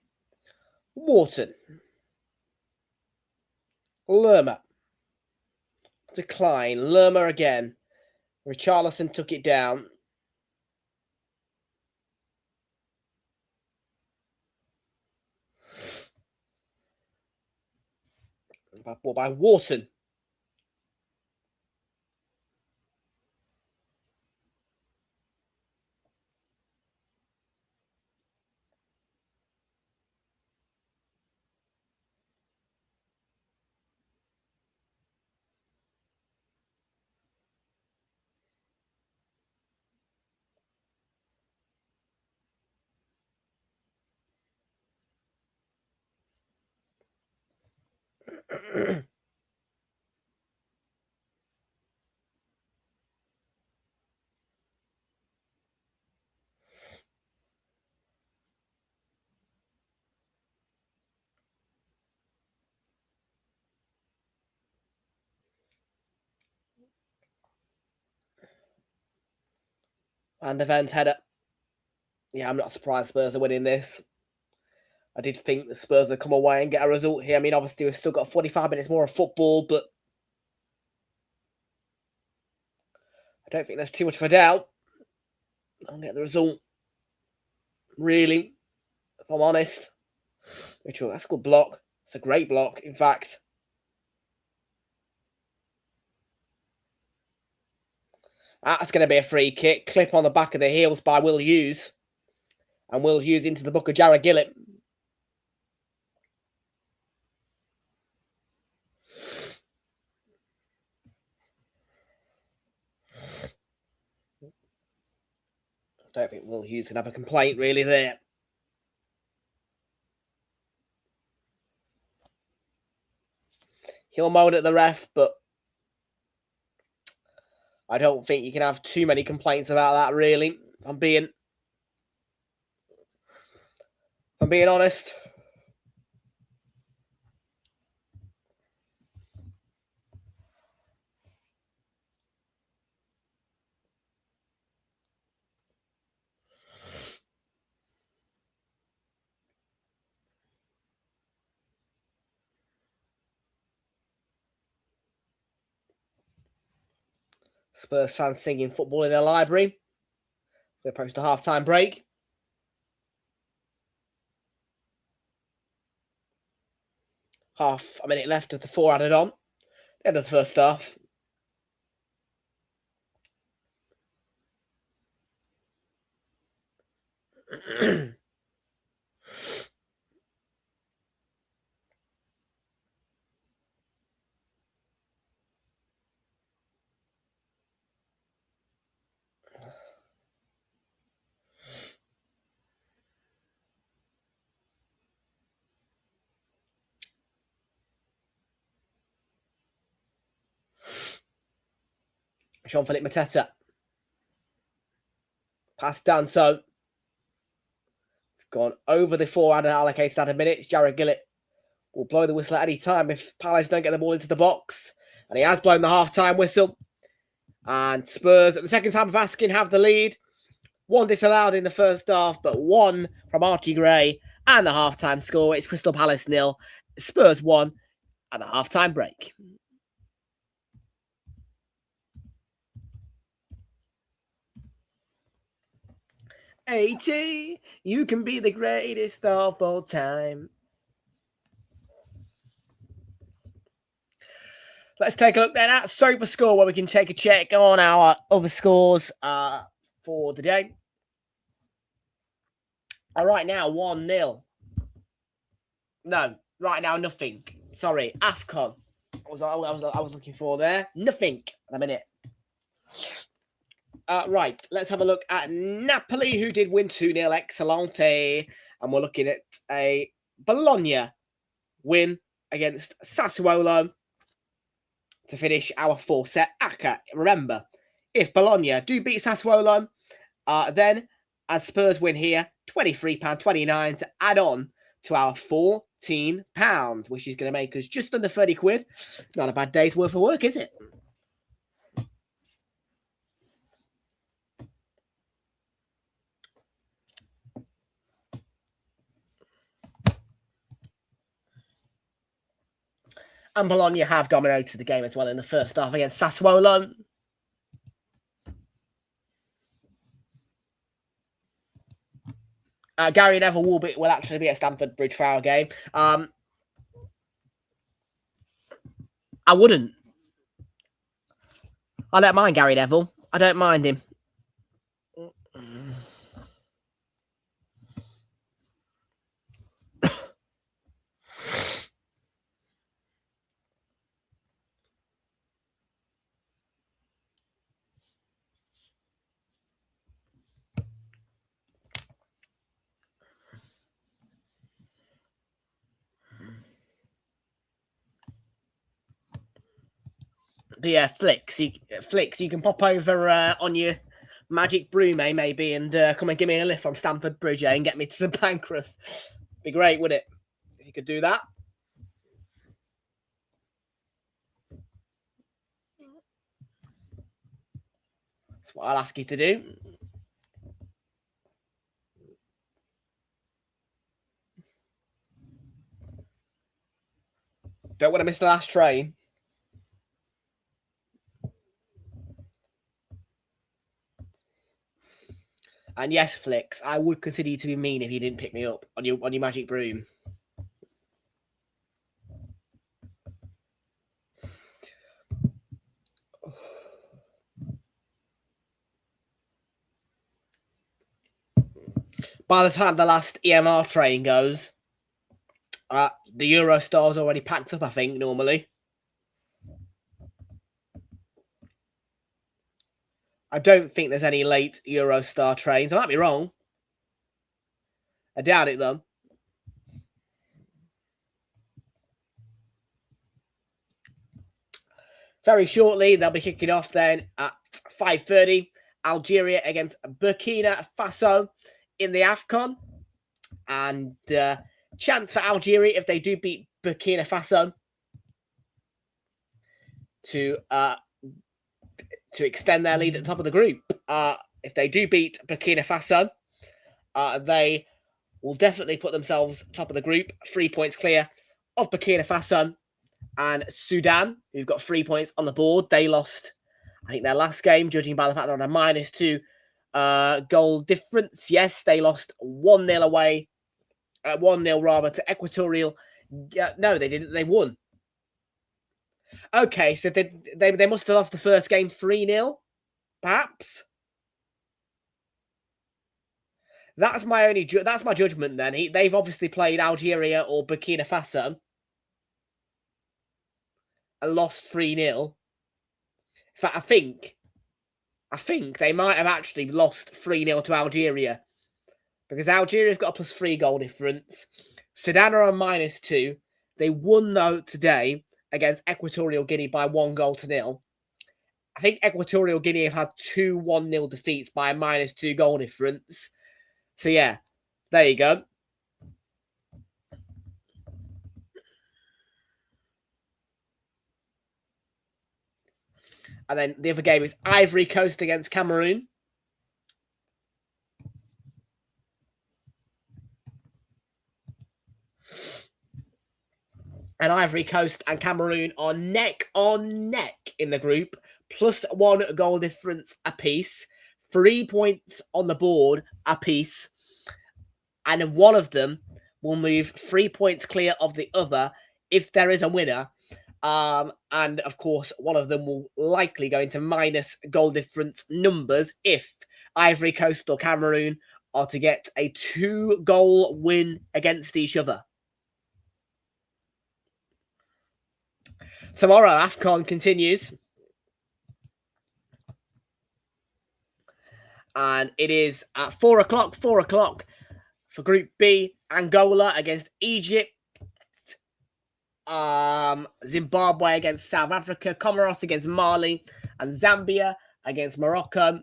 Wharton. Lerma. Decline. Lerma again. Richarlison took it down. Ball by Wharton. And the Van's header. Yeah, I'm not surprised Spurs are winning this. I did think the Spurs would come away and get a result here. I mean, obviously, we've still got 45 minutes more of football, but I don't think there's too much of a doubt. I'll get the result. Really, if I'm honest. Mitchell, that's a good block. It's a great block, in fact. That's going to be a free kick. Clip on the back of the heels by Will Hughes. And Will Hughes into the book of Jarrod Gillett. I don't think Will Hughes can have a complaint really there. He'll moan at the ref, but I don't think you can have too many complaints about that, really. If I'm being honest. Spurs fans singing football in their library. We approach the half-time break. Half a minute left of the 4 added on. End of the first half. Jean-Philippe Mateta. Pass down, so gone over the 4 allocated added minutes. Jarrod Gillett will blow the whistle at any time if Palace don't get the ball into the box. And he has blown the half-time whistle. And Spurs, at the second time of asking, have the lead. 1 disallowed in the first half, but 1 from Archie Gray. And the half-time score, it's Crystal Palace 0, Spurs 1 at the half-time break. AT, you can be the greatest of all time. Let's take a look then at Super Score, where we can take a check on our other scores for the day. Right now, 1-0. No, right now, nothing. Sorry, AFCON. I was looking for there. Nothing at the minute. Right, let's have a look at Napoli, who did win 2-0, Excellente. And we're looking at a Bologna win against Sassuolo to finish our 4-set ACCA. Remember, if Bologna do beat Sassuolo, then and Spurs win here, £23.29 to add on to our £14, which is going to make us just under 30 quid. Not a bad day's worth of work, is it? And Bologna have dominated the game as well in the first half against Sassuolo. Gary Neville will actually be at Stamford Bridge for our game. I wouldn't. I don't mind Gary Neville. I don't mind him. But yeah, Flicks, you can pop over on your magic broom, maybe, and come and give me a lift from Stamford Bridge, and get me to St Pancras. Be great, wouldn't it? If you could do that. That's what I'll ask you to do. Don't want to miss the last train. And yes, Flicks, I would consider you to be mean if you didn't pick me up on your magic broom. By the time the last EMR train goes, the Eurostar's already packed up, I think, normally. I don't think there's any late Eurostar trains. I might be wrong. I doubt it, though. Very shortly, they'll be kicking off then at 5:30. Algeria against Burkina Faso in the AFCON. And chance for Algeria, if they do beat Burkina Faso, to extend their lead at the top of the group. If they do beat Burkina Faso, they will definitely put themselves top of the group, 3 points clear of Burkina Faso and Sudan, who've got 3 points on the board. They lost, I think, their last game, judging by the fact they're on a -2 goal difference. Yes, they lost 1-0 away, 1-0 rather, to Equatorial. No, they didn't. They won. Okay, so they must have lost the first game 3-0, perhaps. That's my judgment. Then they've obviously played Algeria or Burkina Faso and lost 3-0. In fact, I think they might have actually lost 3-0 to Algeria, because Algeria's got a +3 goal difference. Sudan are on -2. They won though today against Equatorial Guinea by 1-0. I think Equatorial Guinea have had 2 1-0 defeats by a -2 goal difference. So yeah, there you go. And then the other game is Ivory Coast against Cameroon. And Ivory Coast and Cameroon are neck on neck in the group, plus 1 goal difference apiece, 3 points on the board apiece, and one of them will move 3 points clear of the other if there is a winner. And of course, one of them will likely go into minus goal difference numbers if Ivory Coast or Cameroon are to get a 2-goal win against each other. Tomorrow, AFCON continues. And it is at 4 o'clock. 4 o'clock for Group B. Angola against Egypt. Zimbabwe against South Africa. Comoros against Mali. And Zambia against Morocco.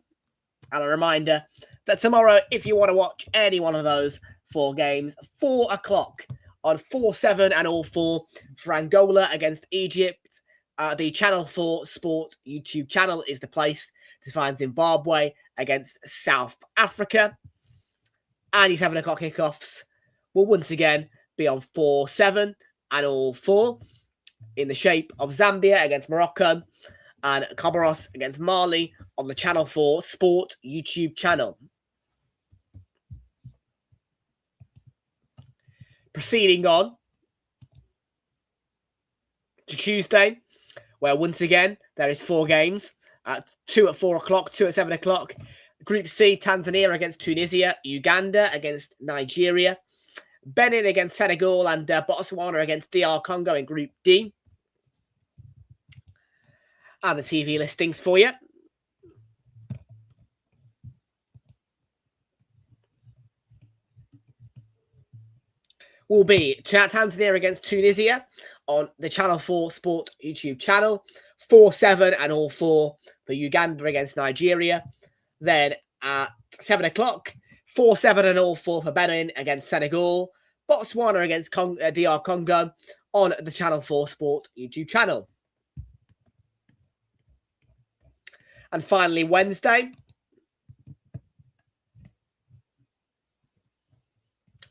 And a reminder that tomorrow, if you want to watch any one of those 4 games, 4 o'clock on 4/7 and All 4 for Angola against Egypt. The Channel 4 Sport YouTube channel is the place to find Zimbabwe against South Africa. And his 7 o'clock kickoffs will once again be on 4/7 and All 4 in the shape of Zambia against Morocco and Comoros against Mali on the Channel 4 Sport YouTube channel. Proceeding on to Tuesday, where once again there is 4 games. 2 at 4 o'clock, 2 at 7 o'clock. Group C, Tanzania against Tunisia, Uganda against Nigeria, Benin against Senegal, and Botswana against DR Congo in Group D. And the TV listings for you. Will be Tanzania against Tunisia on the Channel 4 Sport YouTube channel. 4/7 and All 4 for Uganda against Nigeria. Then at 7 o'clock, 4/7 and All 4 for Benin against Senegal. Botswana against DR Congo on the Channel 4 Sport YouTube channel. And finally, Wednesday.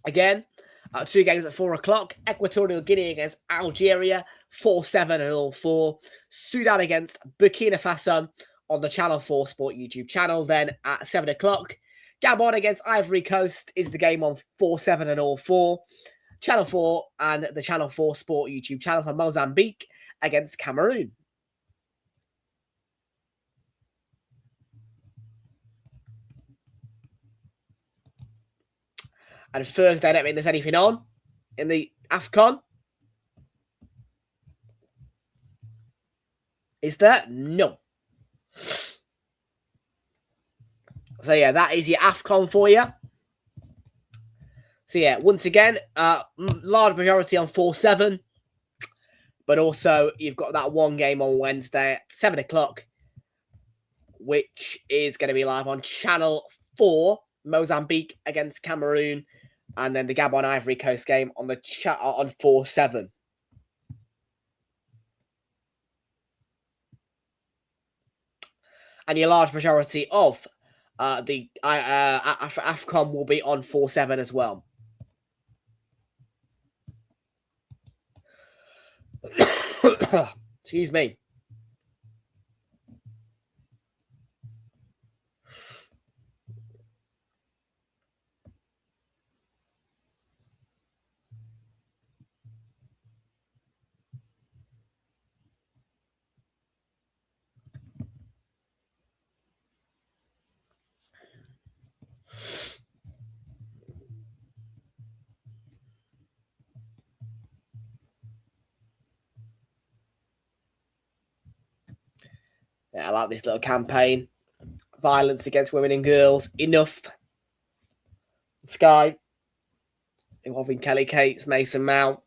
Again, 2 games at 4 o'clock. Equatorial Guinea against Algeria. 4/7 and All 4. Sudan against Burkina Faso on the Channel 4 Sport YouTube channel. Then at 7 o'clock, Gabon against Ivory Coast is the game on 4/7 and All 4. Channel 4 and the Channel 4 Sport YouTube channel for Mozambique against Cameroon. And Thursday, I don't think there's anything on in the AFCON. Is there? No. So, yeah, that is your AFCON for you. So, yeah, once again, large majority on 4/7. But also, you've got that one game on Wednesday at 7 o'clock, which is going to be live on Channel 4, Mozambique against Cameroon. And then the Gabon Ivory Coast game on the on 4/7. And your large majority of the AFCON will be on 4/7 as well. Excuse me. Yeah, I like this little campaign. Violence against women and girls. Enough. Sky. Involving Kelly Cates, Mason Mount.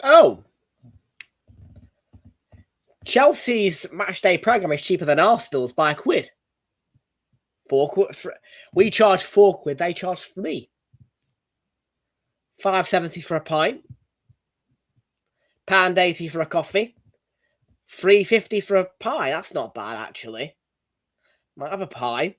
Oh! Chelsea's matchday programme is cheaper than Arsenal's by £1. £4. We charge £4, they charge £3. £5.70 for a pint. £1.80 for a coffee. £3.50 for a pie. That's not bad, actually. Might have a pie.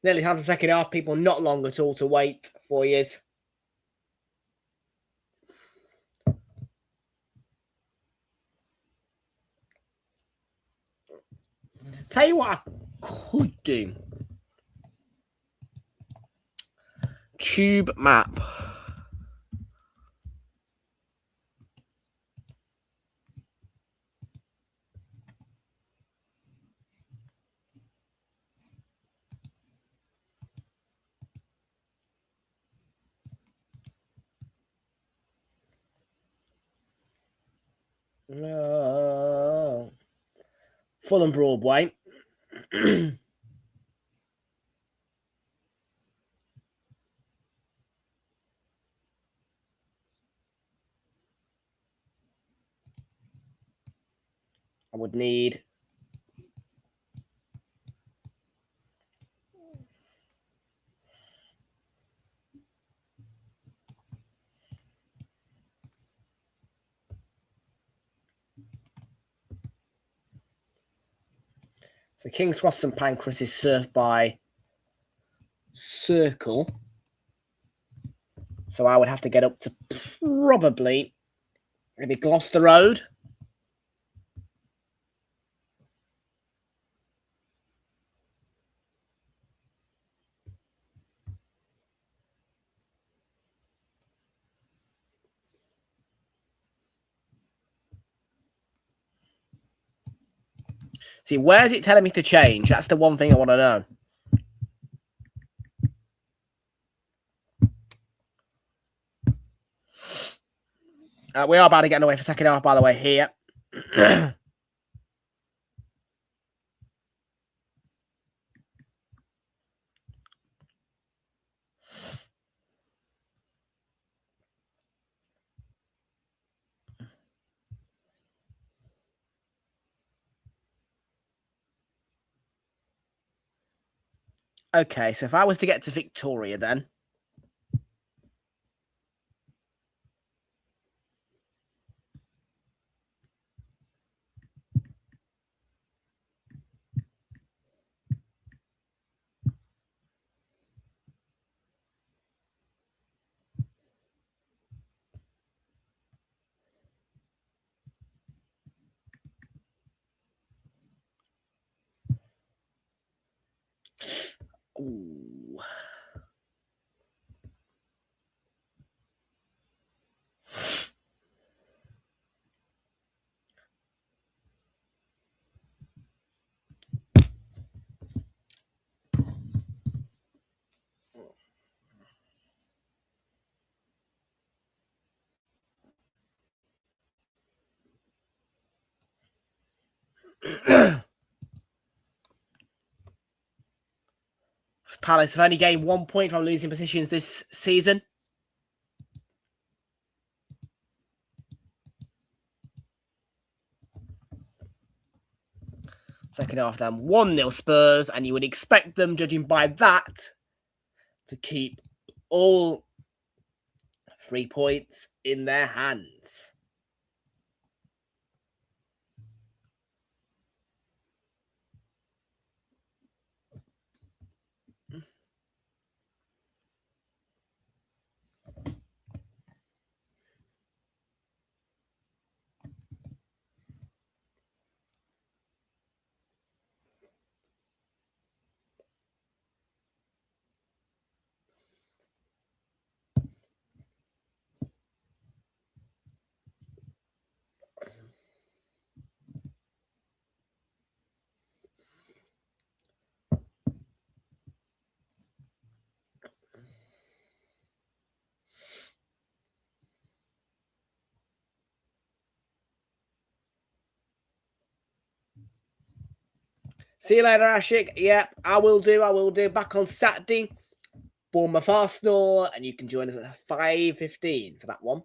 Nearly half the second half, people not long at all to wait 4 years. Tell you what I could do. Tube map. Fulham Broadway. I would need so King's Cross and Pancras is served by Circle. So I would have to get up to probably maybe Gloucester Road. See, where's it telling me to change? That's the one thing I want to know. We are about to get away for second half, by the way, here. Okay, so if I was to get to Victoria then. Ooh. Palace have only gained 1 point from losing positions this season. Second half, then 1-0 Spurs, and you would expect them, judging by that, to keep all 3 points in their hands. See you later, Ashik. Yeah, I will do. Back on Saturday, Bournemouth Arsenal, and you can join us at 5:15 for that one.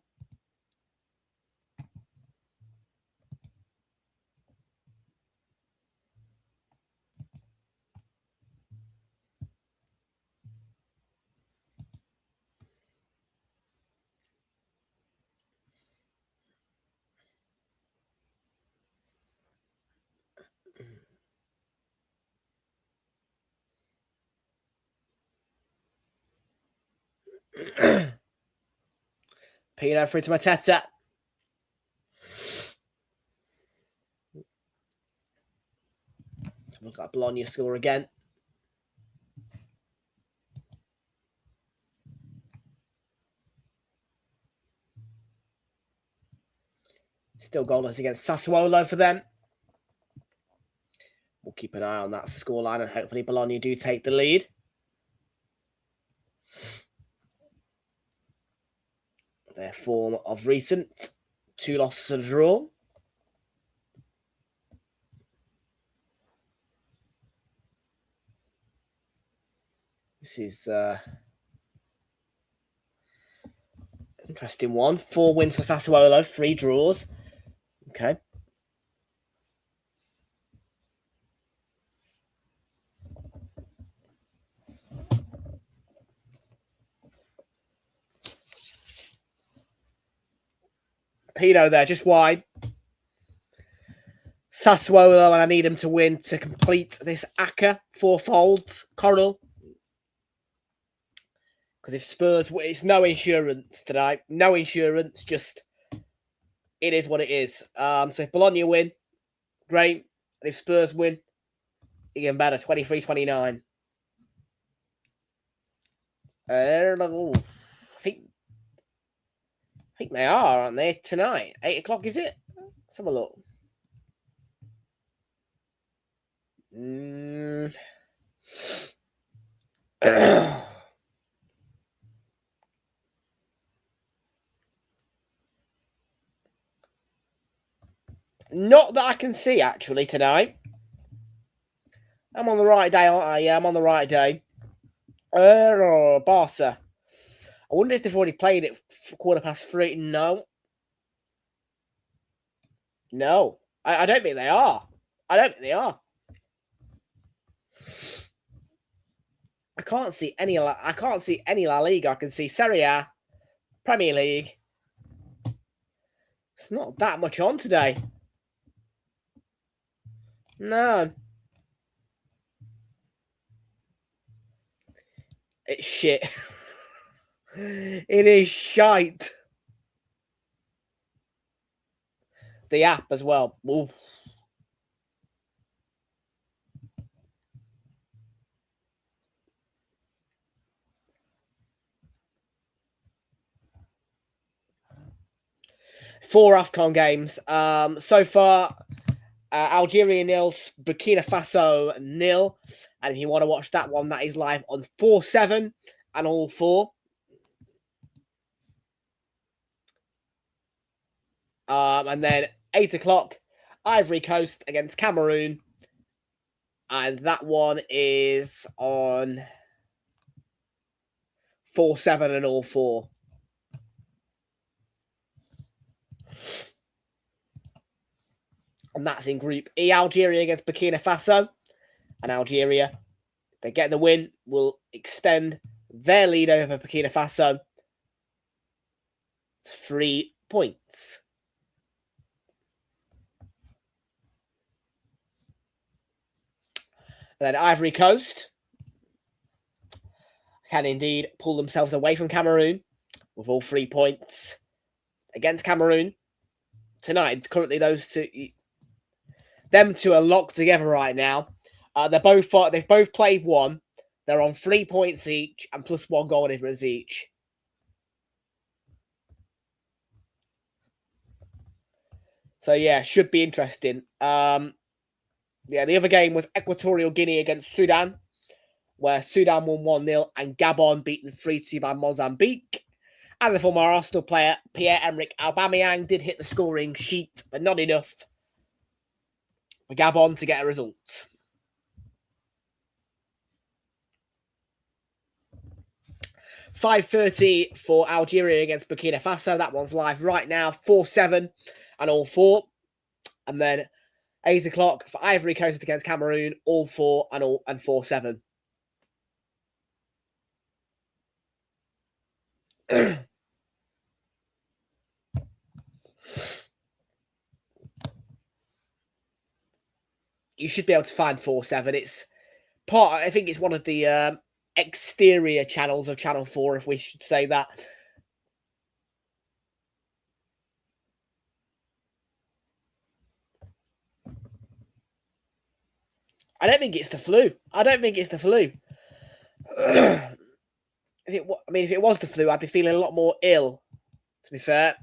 Pino through to Mateta. Look at Bologna score again. Still goalless against Sassuolo for them. We'll keep an eye on that scoreline, and hopefully Bologna do take the lead. Their form of recent, 2 losses and a draw. This is interesting one. 4 wins for Sassuolo, 3 draws. Okay. Pino there, just wide. Sassuolo, and I need him to win to complete this Aka 4-fold Coral. Because if Spurs, it's no insurance tonight. No insurance, just it is what it is. So if Bologna win, great. And if Spurs win, even better, 23-29. I think they are, aren't they, tonight? 8 o'clock, is it? Let's have a look. Not that I can see, actually, tonight. I'm on the right day, aren't I? Yeah, I'm on the right day. Barca. I wonder if they've already played it for 3:15. No. No. I don't think they are. I can't see any La Liga. I can see Serie A, Premier League. It's not that much on today. No. It's shit. It is shite. The app as well. Oof. Four AFCON games. So far, Algeria 0, Burkina Faso 0. And if you want to watch that one, that is live on 4/7 and all 4. And then 8 o'clock, Ivory Coast against Cameroon. And that one is on 4/7 and all 4. And that's in Group E. Algeria against Burkina Faso. And Algeria, if they get the win, will extend their lead over Burkina Faso to 3 points. And then Ivory Coast can indeed pull themselves away from Cameroon with all 3 points against Cameroon tonight. Currently, them two are locked together right now. They've both played one. They're on 3 points each and plus 1 goal difference each. So yeah, should be interesting. The other game was Equatorial Guinea against Sudan, where Sudan won 1-0 and Gabon beaten 3-2 by Mozambique. And the former Arsenal player Pierre-Emerick Aubameyang did hit the scoring sheet, but not enough for Gabon to get a result. $5:30 for Algeria against Burkina Faso. That one's live right now. 4-7 and all 4. And then 8 o'clock for Ivory Coast against Cameroon. All 4 and 4-7. You should be able to find 4-7. It's I think it's one of the exterior channels of Channel 4, if we should say that. I don't think it's the flu. If it was the flu, I'd be feeling a lot more ill, to be fair.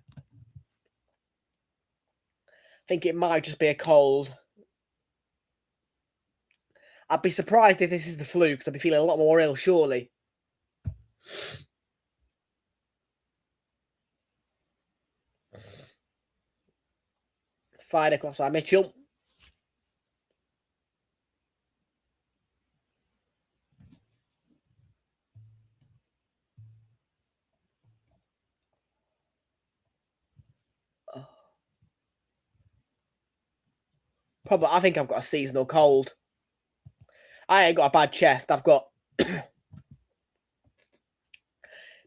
I think it might just be a cold. I'd be surprised if this is the flu, because I'd be feeling a lot more ill, surely. Fired across by Mitchell. Probably, I think I've got a seasonal cold. I ain't got a bad chest. I've got a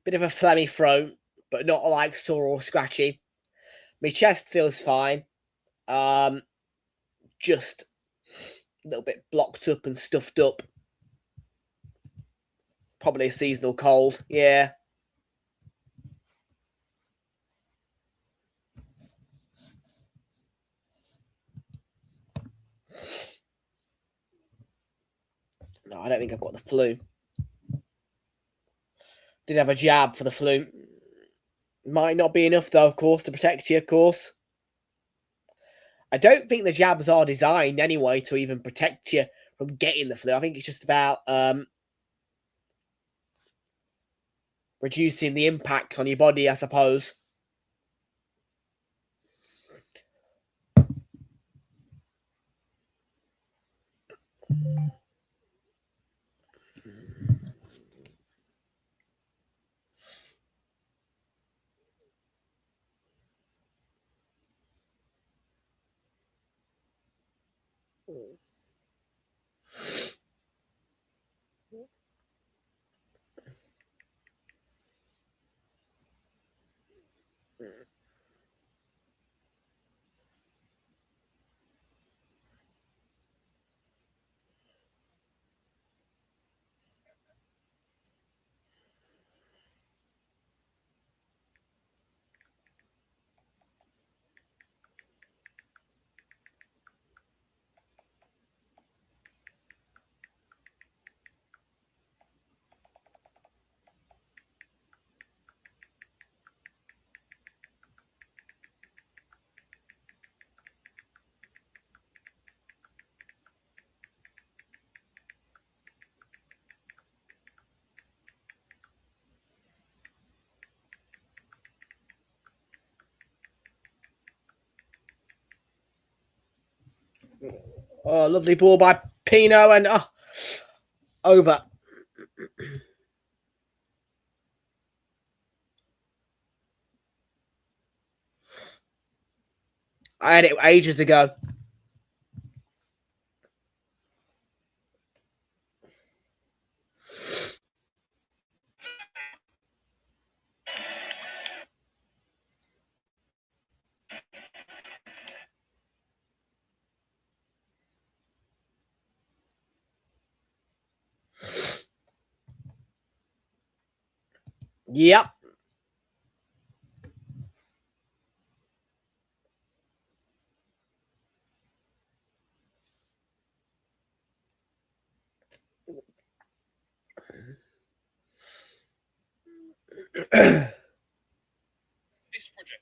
bit of a phlegmy throat, but not like sore or scratchy. My chest feels fine. Just a little bit blocked up and stuffed up. Probably a seasonal cold. Yeah. No, I don't think I've got the flu. Did have a jab for the flu. Might not be enough, though, of course, to protect you, of course. I don't think the jabs are designed anyway to even protect you from getting the flu. I think it's just about reducing the impact on your body, I suppose. Oh, lovely ball by Pino and over. I had it ages ago. Yep. This project.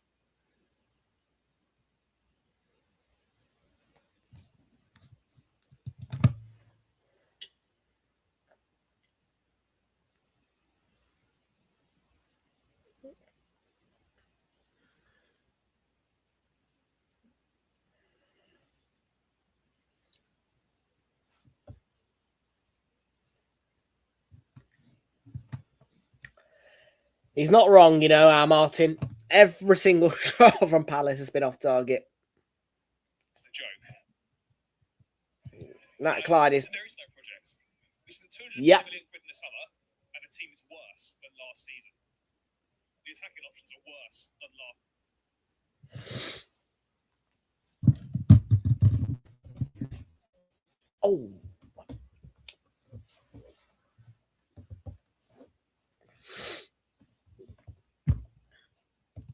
He's not wrong, you know, Martin. Every single shot from Palace has been off target. It's a joke. That Clyde is. There is no project. We spent 200 Yep. million quid in the summer, and the team is worse than last season. The attacking options are worse than last. Oh.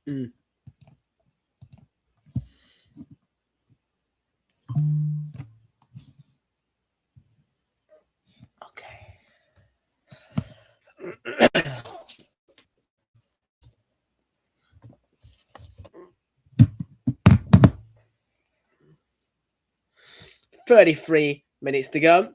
Mm. Okay. 33 minutes to go.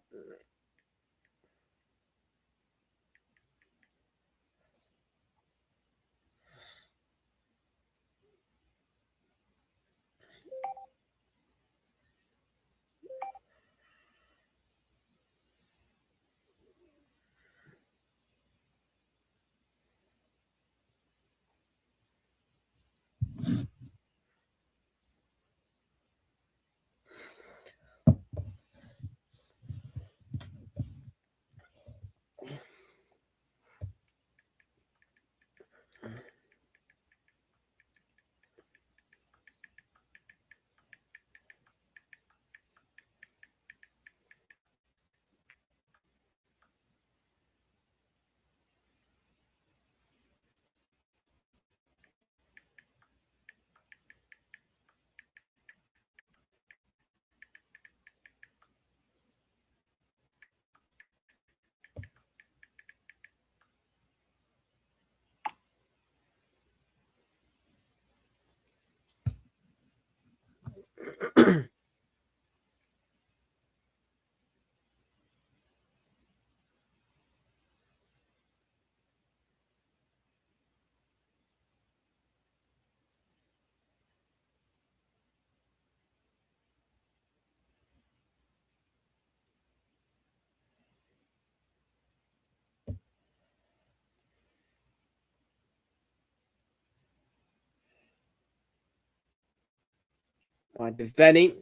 By Devaney.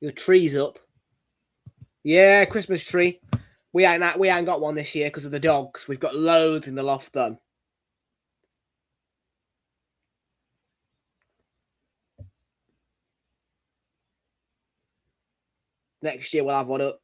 Your tree's up. Yeah, Christmas tree. We ain't got one this year because of the dogs. We've got loads in the loft though. Next year we'll have one up.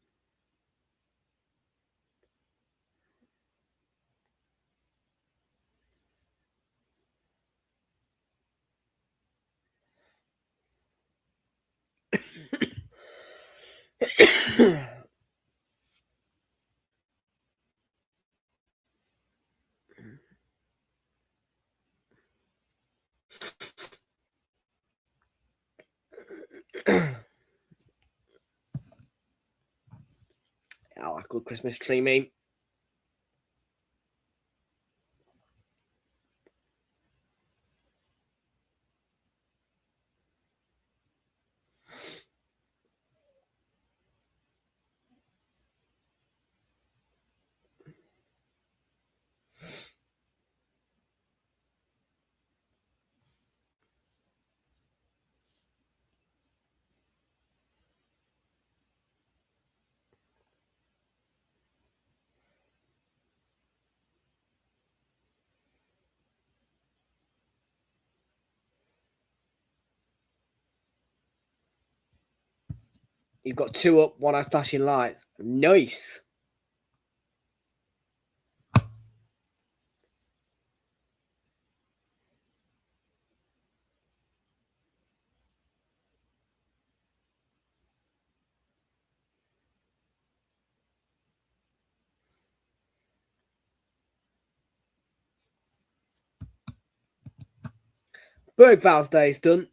I like a good Christmas tree meme. You've got 2 up, 1 has flashing lights. Nice. Bergval's day's done.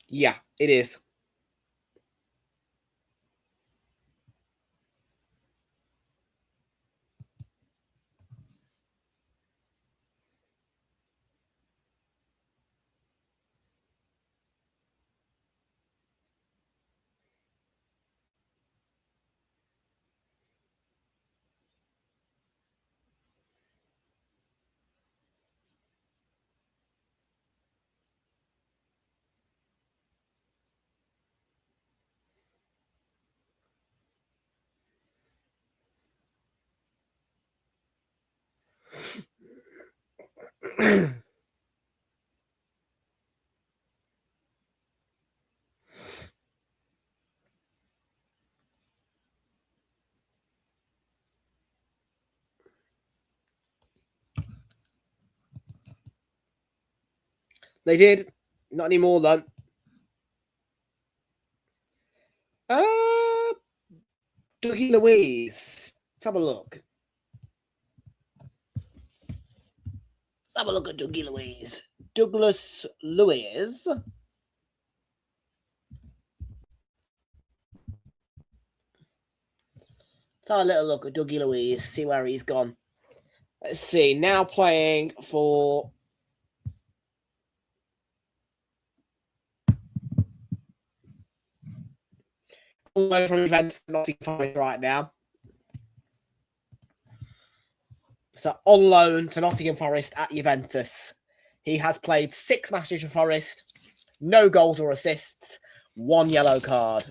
Yeah, it is. They did. Not anymore, though. Dougie Louise. Let's have a look. Let's have a look at Dougie Louise. Douglas Louise. Let's have a little look at Dougie Louise, see where he's gone. Let's see. Now playing for... from Juventus, Nottingham Forest right now. So on loan to Nottingham Forest at Juventus. He has played 6 matches for Forest, no goals or assists, 1 yellow card.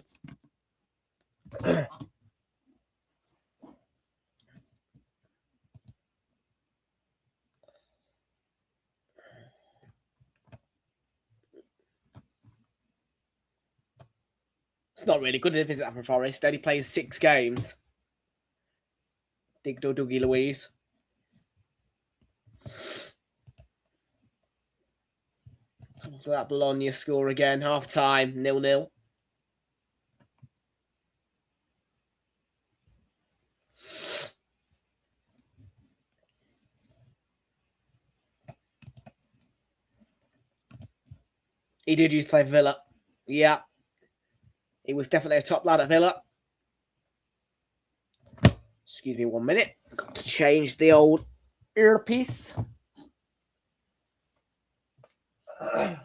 It's not really good if it's for Forest. Only plays 6 games. Digdo Dougie Louise. Look at that Bologna score again. Half time, 0-0. He did used to play for Villa. Yeah. He was definitely a top lad at Villa. Excuse me 1 minute. Got to change the old earpiece. I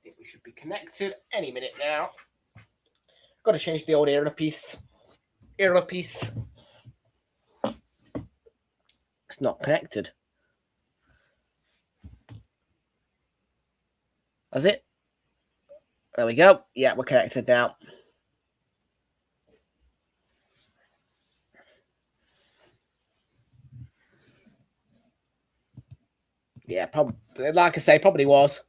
think we should be connected any minute now. Got to change the old earpiece. It's not connected. Has it? There we go. Yeah, we're connected now. Yeah, probably. Like I say, probably was.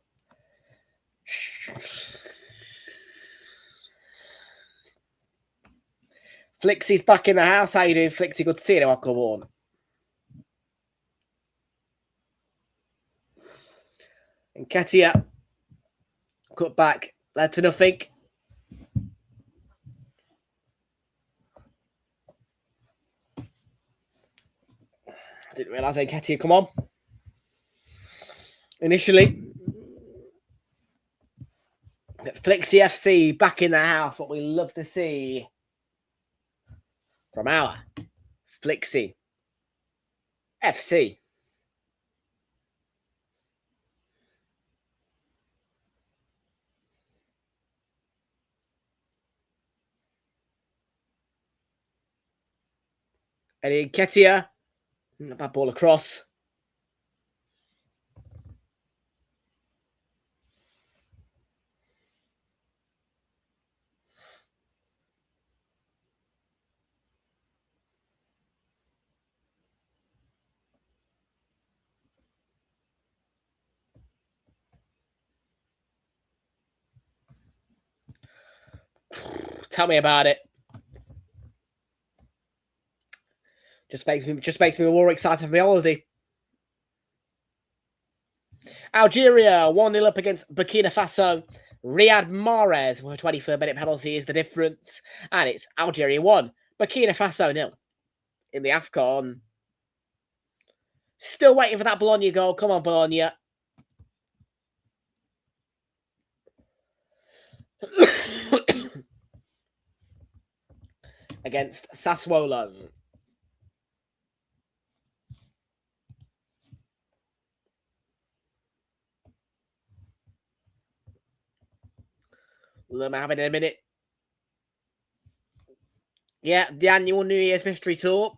Flixie's back in the house. How you doing, Flixie? Good to see you. Now, come on. And Ketia, cut back, led to nothing. I didn't realise Ketia come on. Initially, Flixie FC back in the house. What we love to see from our Flixie FC. Eddie Ketia, bad ball across. Tell me about it. Just makes me more excited for my holiday. Algeria 1-0 up against Burkina Faso. Riyad Mahrez with a 23rd minute penalty is the difference. And it's Algeria 1, Burkina Faso 0 in the AFCON. Still waiting for that Bologna goal. Come on, Bologna. Against Sassuolo. We'll have it in a minute. Yeah, the annual New Year's Mystery Tour.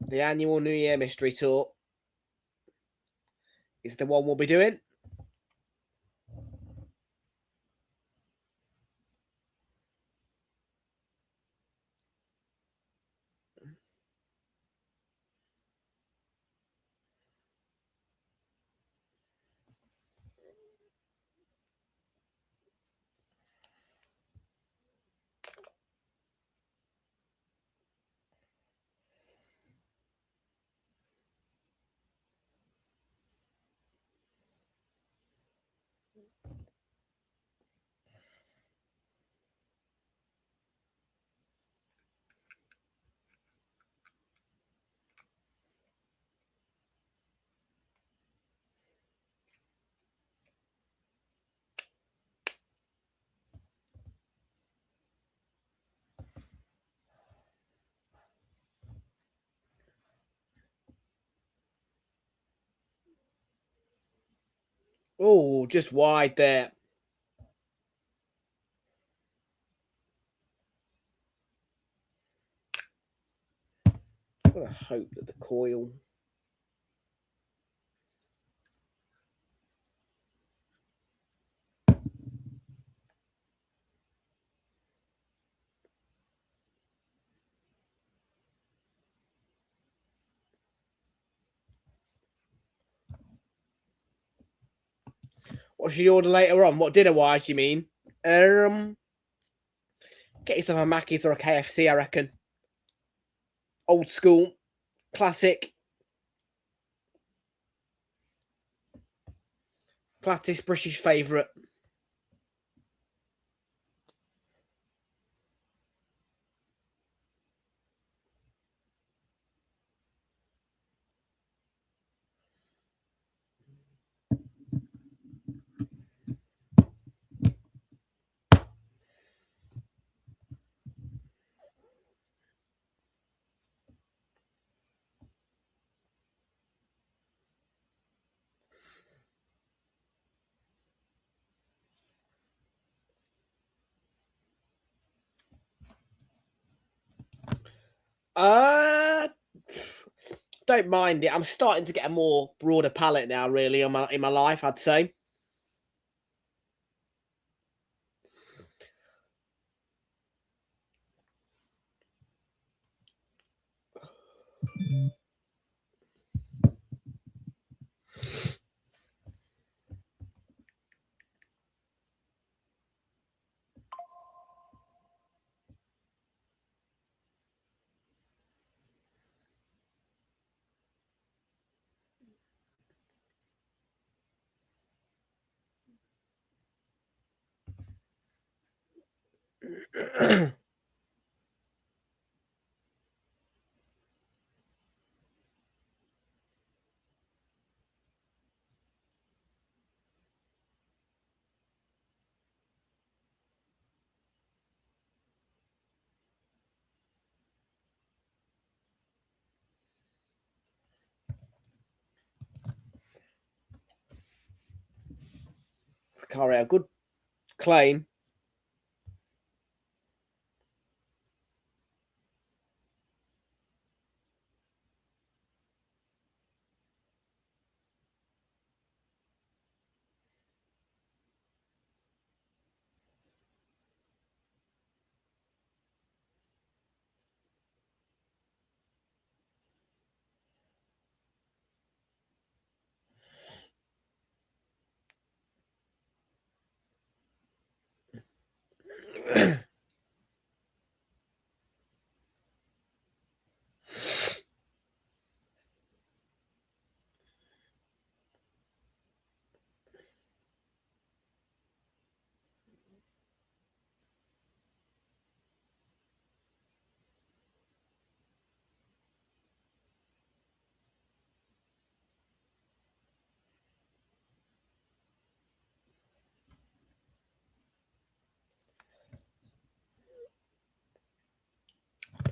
The annual New Year Mystery Tour is the one we'll be doing. Oh, just wide there. I'm going to hope that the coil... What should you order later on? What dinner-wise, you mean? Get yourself a Mackey's or a KFC, I reckon. Old school. Classic. Plattis British favourite. Don't mind it. I'm starting to get a more broader palette now, really, in my life, I'd say. Carrera, good claim.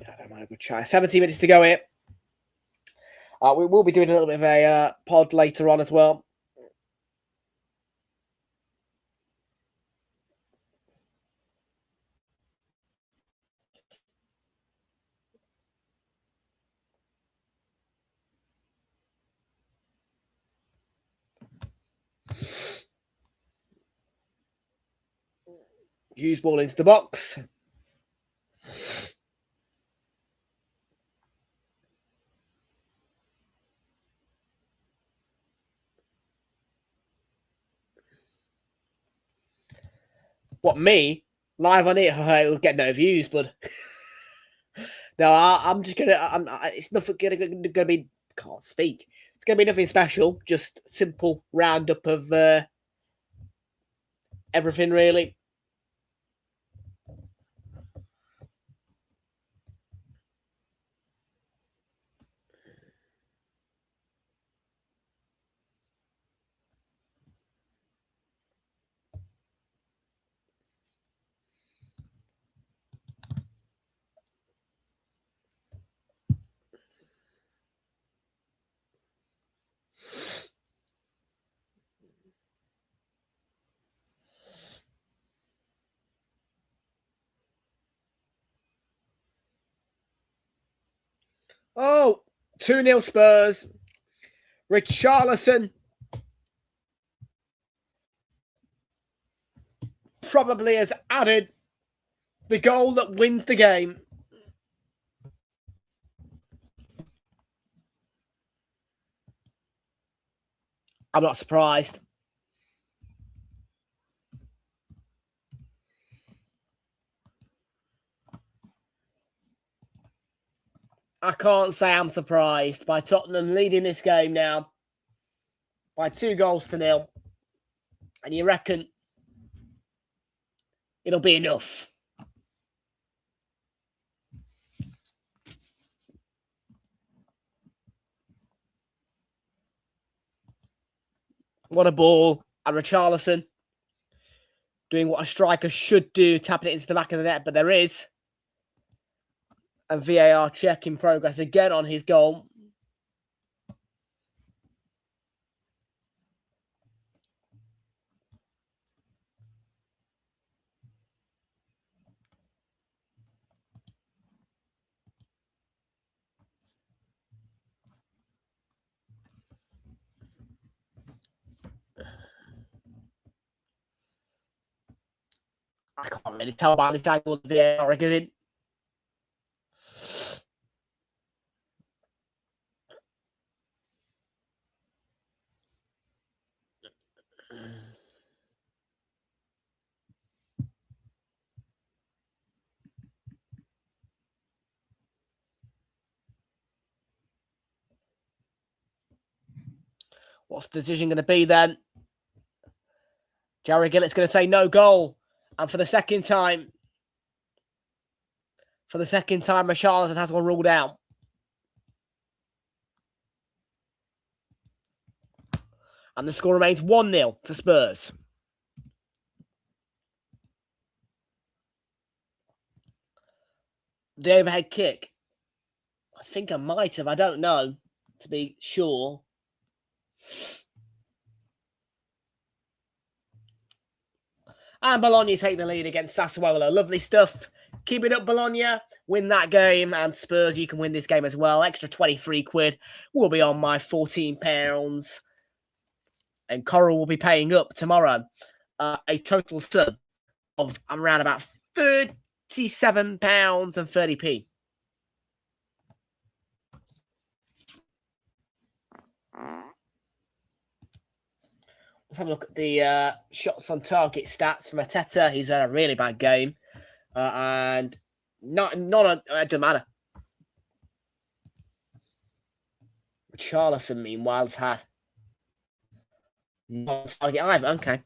I don't mind a good try. 17 minutes to go here. We will be doing a little bit of a pod later on as well. Hughes ball into the box. What, me? Live on it? It will get no views, but no, I'm just gonna. It's nothing gonna be. Can't speak. It's gonna be nothing special. Just simple roundup of everything, really. Oh, 2-0 Spurs. Richarlison probably has added the goal that wins the game. I'm not surprised. I can't say I'm surprised by Tottenham leading this game now by 2-0. And you reckon it'll be enough? What a ball. And Richarlison doing what a striker should do, tapping it into the back of the net, but there is a VAR check in progress again on his goal. I can't really tell by this angle of the VAR giving. What's the decision going to be then? Jerry Gillett's going to say no goal. And for the second time, Richarlison has one ruled out. And the score remains 1-0 to Spurs. The overhead kick. I think I might have. I don't know, to be sure. And Bologna take the lead against Sassuolo. Lovely stuff. Keep it up, Bologna. Win that game. And Spurs, you can win this game as well. Extra 23 quid will be on my £14. And Coral will be paying up tomorrow a total sum of around about £37.30p. Let's have a look at the shots on target stats from Arteta. He's had a really bad game. And it doesn't matter. Richarlison, meanwhile, has had not on target either. Okay.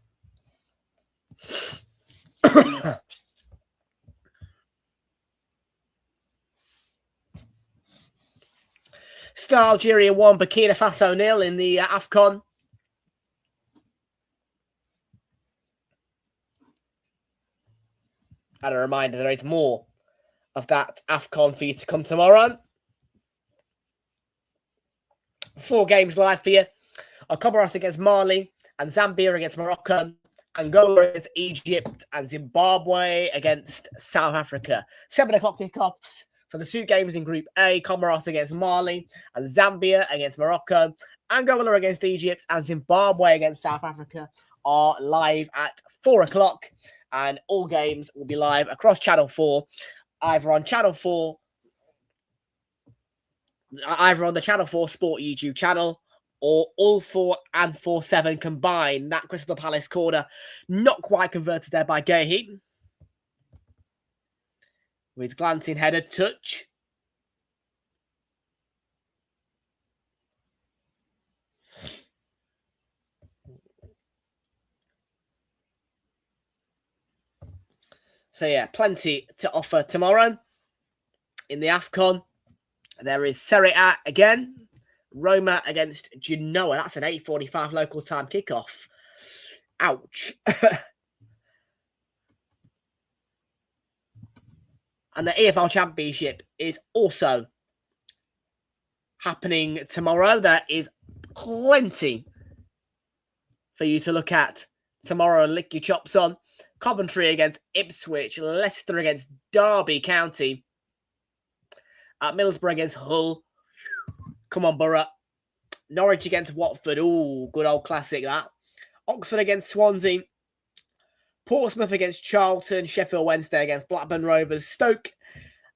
Still Algeria 1, Burkina Faso 0 in the AFCON. And a reminder, there is more of that AFCON for you to come tomorrow. 4 games live for you. Comoros against Mali and Zambia against Morocco. Angola against Egypt and Zimbabwe against South Africa. 7 o'clock kickoffs for the 2 games in Group A. Comoros against Mali and Zambia against Morocco. Angola against Egypt and Zimbabwe against South Africa are live at 4 o'clock. And all games will be live across Channel 4, either on the Channel 4 Sport YouTube channel, or All 4 and 4-7 combined. That Crystal Palace corner not quite converted there by Gehi. With his glancing header touch. So yeah, plenty to offer tomorrow in the AFCON. There is Serie A again. Roma against Genoa. That's an 8:45 local time kickoff. Ouch. And the EFL Championship is also happening tomorrow. There is plenty for you to look at tomorrow and lick your chops on. Coventry against Ipswich. Leicester against Derby County. Middlesbrough against Hull. Come on, Borough. Norwich against Watford. Ooh, good old classic, that. Oxford against Swansea. Portsmouth against Charlton. Sheffield Wednesday against Blackburn Rovers. Stoke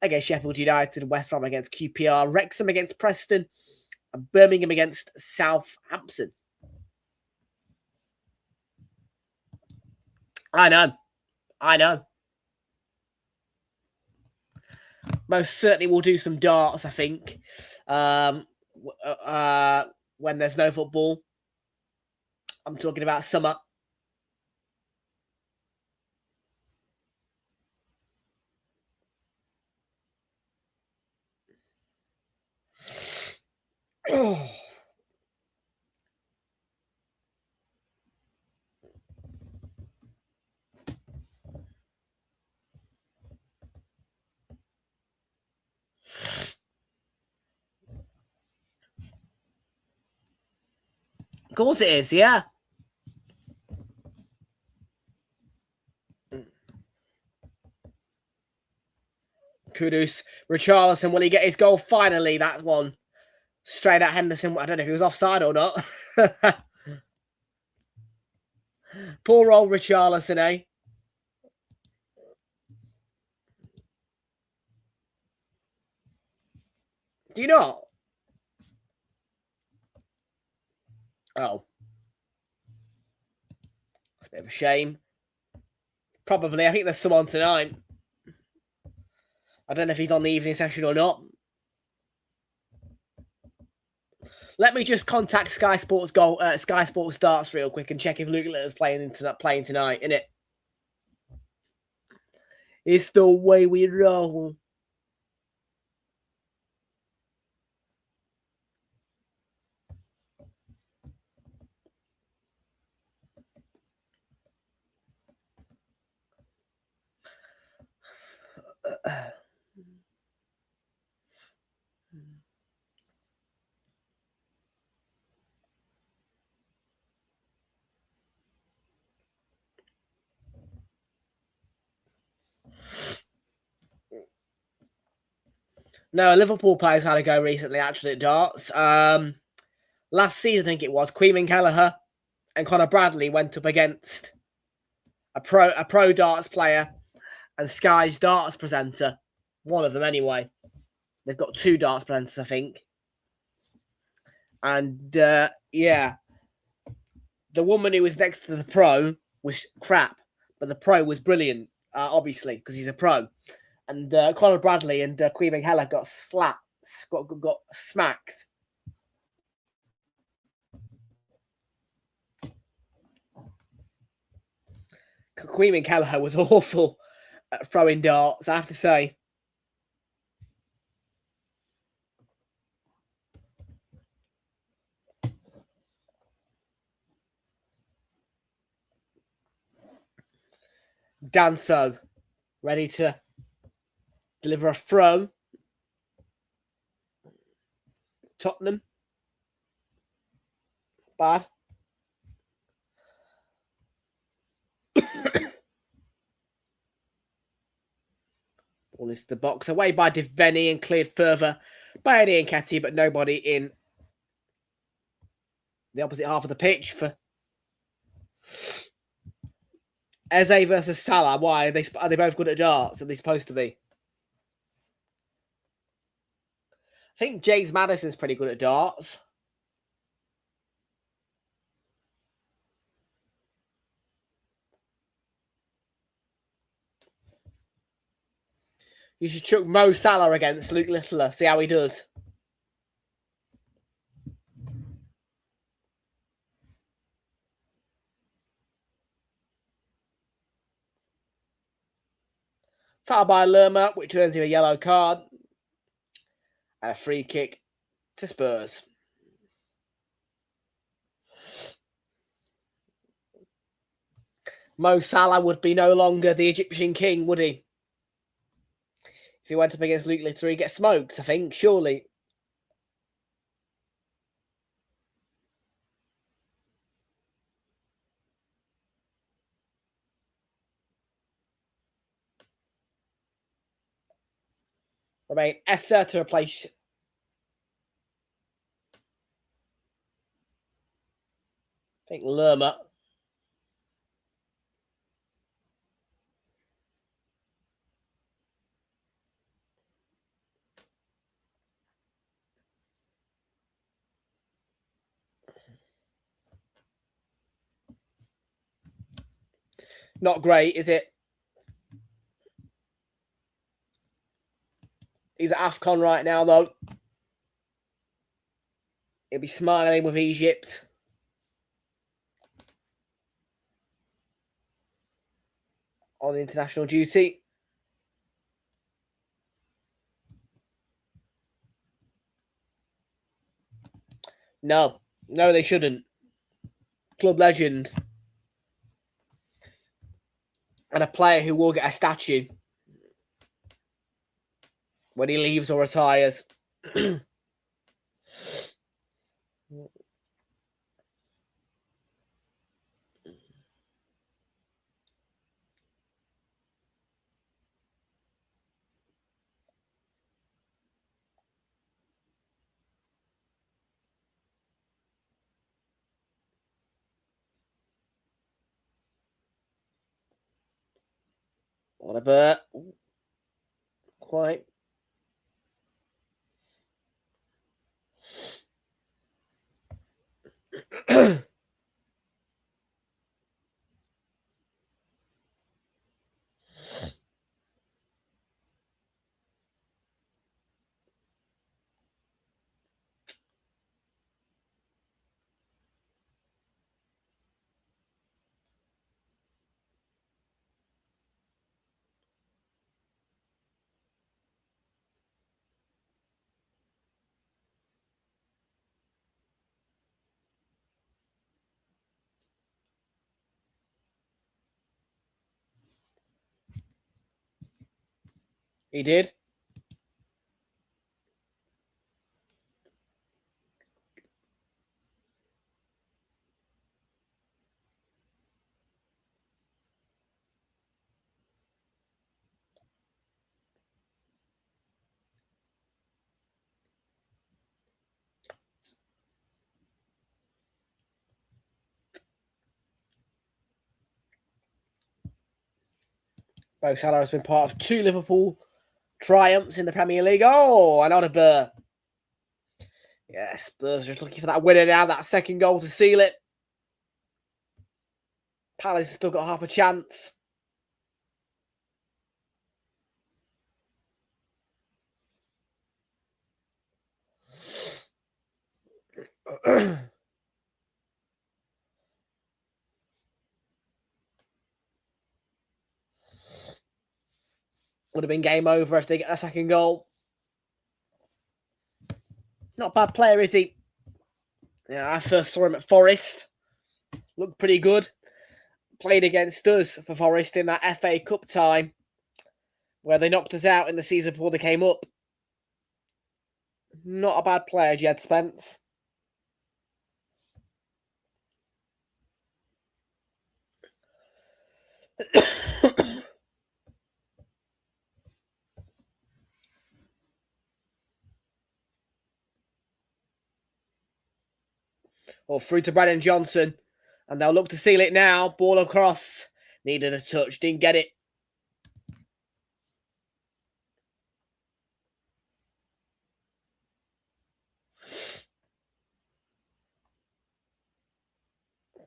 against Sheffield United. West Brom against QPR. Wrexham against Preston. And Birmingham against Southampton. I know. Most certainly we'll do some darts, I think, when there's no football. I'm talking about summer. Oh. Of course it is, yeah. Kudus. Richarlison, will he get his goal finally? That one. Straight at Henderson. I don't know if he was offside or not. Poor old Richarlison, eh? Do you not? Oh. That's a bit of a shame. Probably. I think there's someone tonight. I don't know if he's on the evening session or not. Let me just contact Sky Sports Sky Sports Starts real quick and check if Luke Littler's playing tonight, innit? It's the way we roll. No, Liverpool players had a go recently, actually, at darts. Last season, I think it was, Queeman Kelleher and Conor Bradley went up against a pro darts player and Sky's darts presenter. One of them, anyway. They've got 2 darts presenters, I think. And, yeah. The woman who was next to the pro was crap, but the pro was brilliant, obviously, because he's a pro. And Conor Bradley and Queeman Kelleher got smacked. Queeman Kelleher was awful at throwing darts, I have to say. Danso, ready to deliver a throw. Tottenham. Bad. Ball into the box. Away by Deveni and cleared further by Eddie and Ketty, but nobody in the opposite half of the pitch for Eze versus Salah. Why? Are they both good at darts? Are they supposed to be? I think James Madison's pretty good at darts. You should chuck Mo Salah against Luke Littler. See how he does. Foul by Lerma, which earns him a yellow card. And a free kick to Spurs. Mo Salah would be no longer the Egyptian king, would he? If he went up against Luke Littler, he'd get smoked, I think, surely. Remain Esser to replace I think Lerma. Not great, is it? He's at AFCON right now, though. He'll be smiling with Egypt. On international duty. No, they shouldn't. Club legend. And a player who will get a statue when he leaves or retires. What a quite He did. Mo Salah has been part of 2 Liverpool triumphs in the Premier League. Oh, another burr. Yeah, Spurs just looking for that winner now. That second goal to seal it. Palace has still got half a chance. Would have been game over if they get that second goal. Not a bad player, is he? Yeah, I first saw him at Forest. Looked pretty good. Played against us for Forest in that FA Cup time, where they knocked us out in the season before they came up. Not a bad player, Jed Spence. Or through to Brennan Johnson. And they'll look to seal it now. Ball across. Needed a touch. Didn't get it.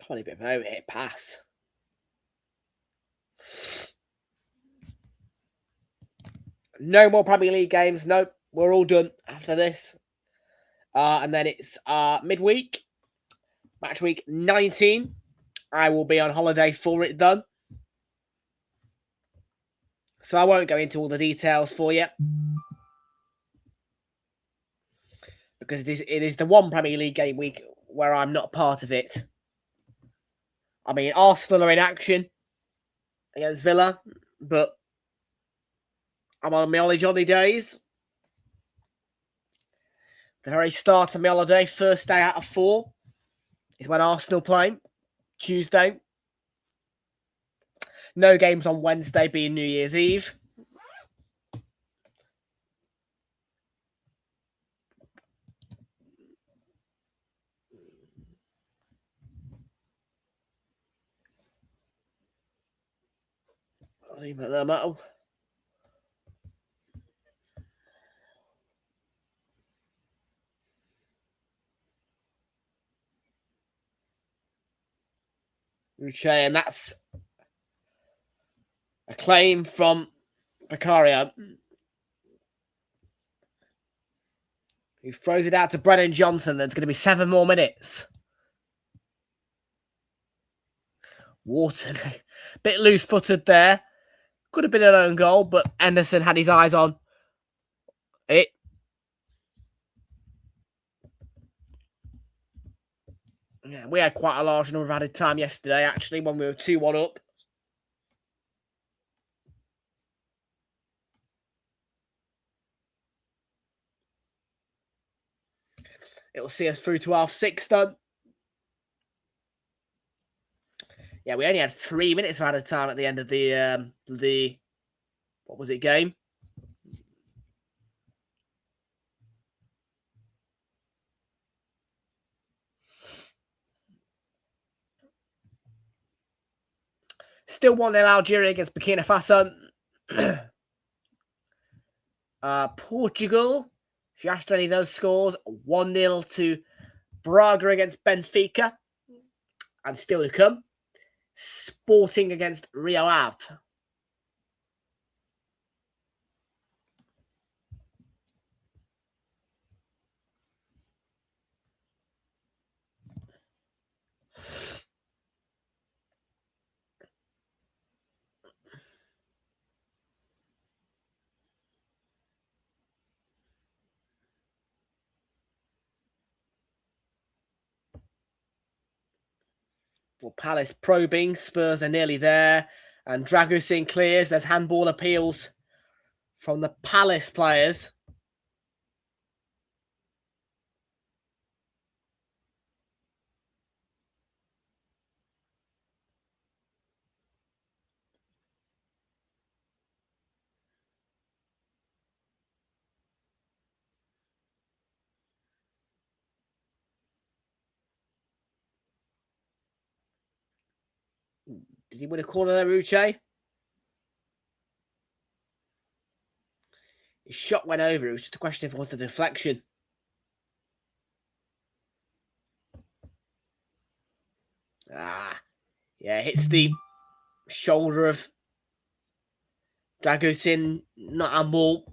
Funny bit of an overhit pass. No more Premier League games. Nope. We're all done after this. And then it's midweek. Match week 19. I will be on holiday for it though. So I won't go into all the details for you. Because it is the one Premier League game week where I'm not part of it. I mean, Arsenal are in action against Villa, but I'm on my jolly days. The very start of my holiday, first day out of 4, is when Arsenal play, Tuesday. No games on Wednesday, being New Year's Eve. I'll leave it there, Matt. Okay, and that's a claim from Vicario, who throws it out to Brennan Johnson. There's going to be 7 more minutes. Wharton, bit loose-footed there. Could have been an own goal, but Anderson had his eyes on it. Yeah, we had quite a large number of added time yesterday, actually, when we were 2-1 up. It'll see us through to half 6, though. Yeah, we only had 3 minutes of added time at the end of the what was it, game? Still 1-0 Algeria against Burkina Faso. Portugal, if you asked any of those scores, 1-0 to Braga against Benfica. And still to come, Sporting against Realltom. Well, Palace probing, Spurs are nearly there, and Dragusin clears. There's handball appeals from the Palace players. Did he win a corner there, Uche? His shot went over. It was just a question if it was a deflection. Yeah, hits the shoulder of Dragusin, not handball.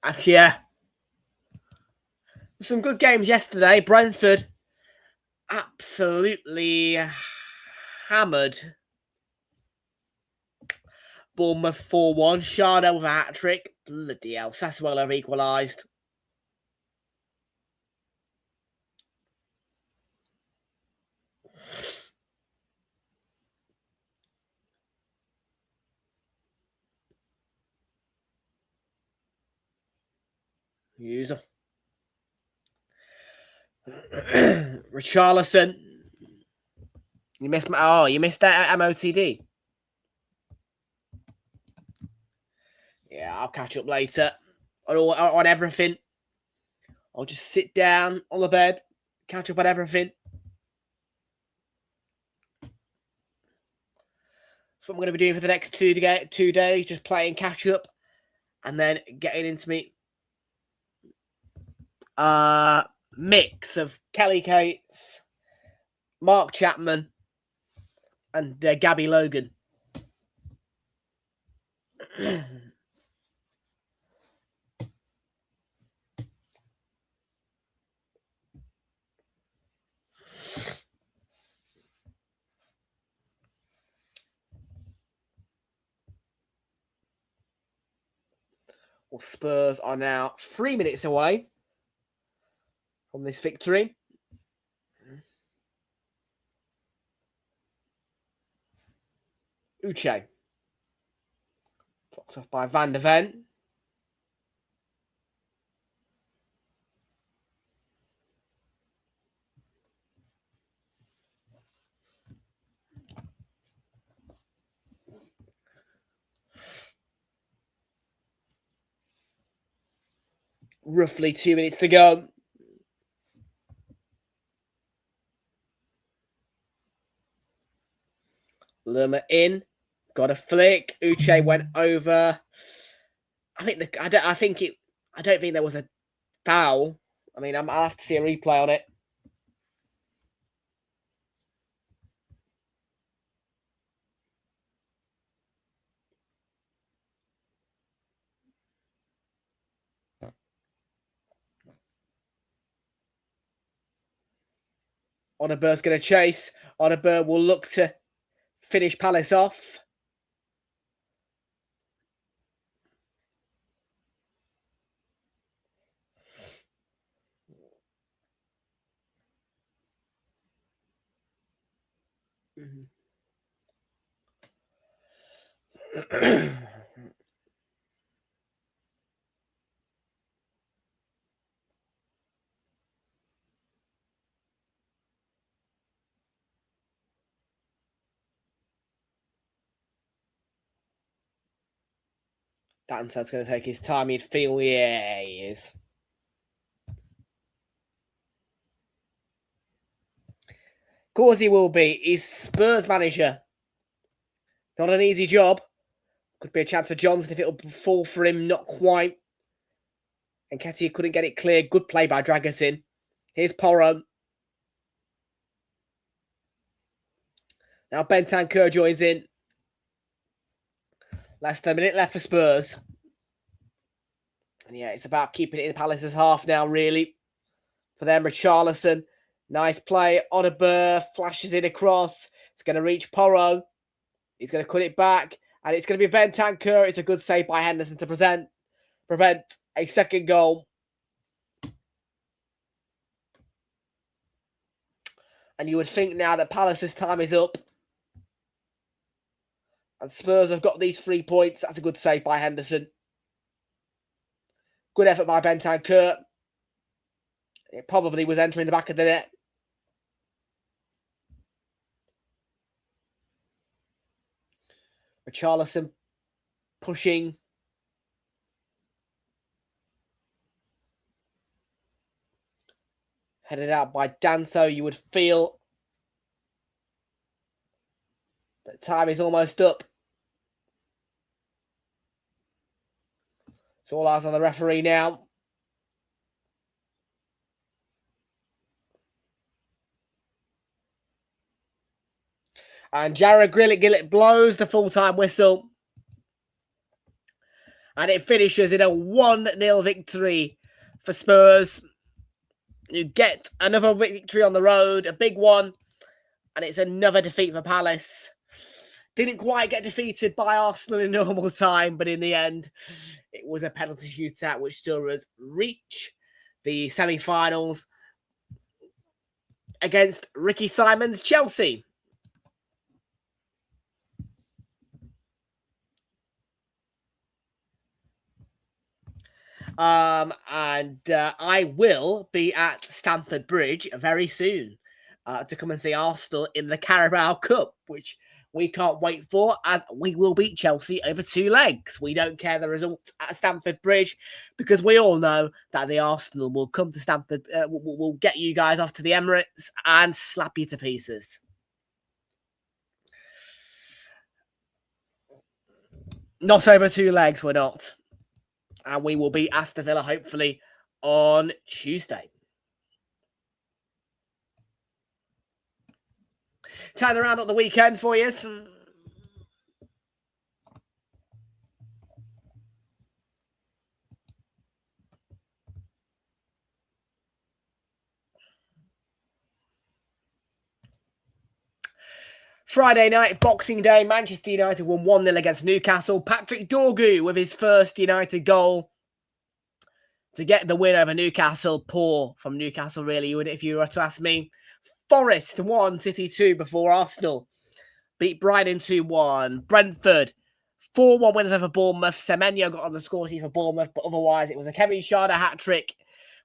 Actually, yeah. Some good games yesterday. Brentford absolutely hammered Bournemouth 4-1. Shardo with a hat-trick. Bloody hell. Sassuolo have equalised. User. Richarlison. You missed that MOTD. Yeah, I'll catch up later on everything. I'll just sit down on the bed, catch up on everything. That's what I'm going to be doing for the next 2 days, just playing catch up, and then getting into me mix of Kelly Cates, Mark Chapman, and Gabby Logan. Well, Spurs are now 3 minutes away from this victory. Uche. Blocked off by Van de Ven. Roughly 2 minutes to go. Lerma in. Got a flick. Uche went over. I don't think there was a foul. I mean, I'll have to see a replay on it. Onabur's going to chase. Onabur will look to finish Palace off. Dansad's going to take his time. He'd feel, yeah, he is. Of course he will be. He's Spurs manager. Not an easy job. Could be a chance for Johnson if it'll fall for him. Not quite. And Nketiah couldn't get it clear. Good play by Dragusin. Here's Porro. Now Bentancur joins in. Less than a minute left for Spurs. And yeah, it's about keeping it in Palace's half now, really. For them, Richarlison. Nice play. Onibur flashes it across. It's going to reach Porro. He's going to cut it back. And it's going to be Bentancur. It's a good save by Henderson to prevent a second goal. And you would think now that Palace's time is up. And Spurs have got these 3 points. That's a good save by Henderson. Good effort by Bentancur. It probably was entering the back of the net. Richarlison pushing. Headed out by Danso. You would feel that time is almost up. It's all eyes on the referee now. And Jarrod Gillett blows the full-time whistle. And it finishes in a 1-0 victory for Spurs. You get another victory on the road, a big one. And it's another defeat for Palace. Didn't quite get defeated by Arsenal in normal time, but in the end, it was a penalty shootout which saw us reach the semi-finals against Ricky Simon's Chelsea. I will be at Stamford Bridge very soon to come and see Arsenal in the Carabao Cup, which we can't wait for, as we will beat Chelsea over 2 legs. We don't care the result at Stamford Bridge, because we all know that the Arsenal will come to Stamford, will get you guys off to the Emirates and slap you to pieces. Not over 2 legs, we're not. And we will beat Aston Villa, hopefully, on Tuesday. Turn around on the weekend for you. Friday night, Boxing Day, Manchester United won 1-0 against Newcastle. Patrick Dorgu with his first United goal to get the win over Newcastle. Poor from Newcastle, really, if you were to ask me. Forest 1, City 2 before Arsenal beat Brighton 2-1. Brentford 4-1 winners over Bournemouth. Semenyo got on the score sheet for Bournemouth, but otherwise it was a Kevin Schade hat-trick,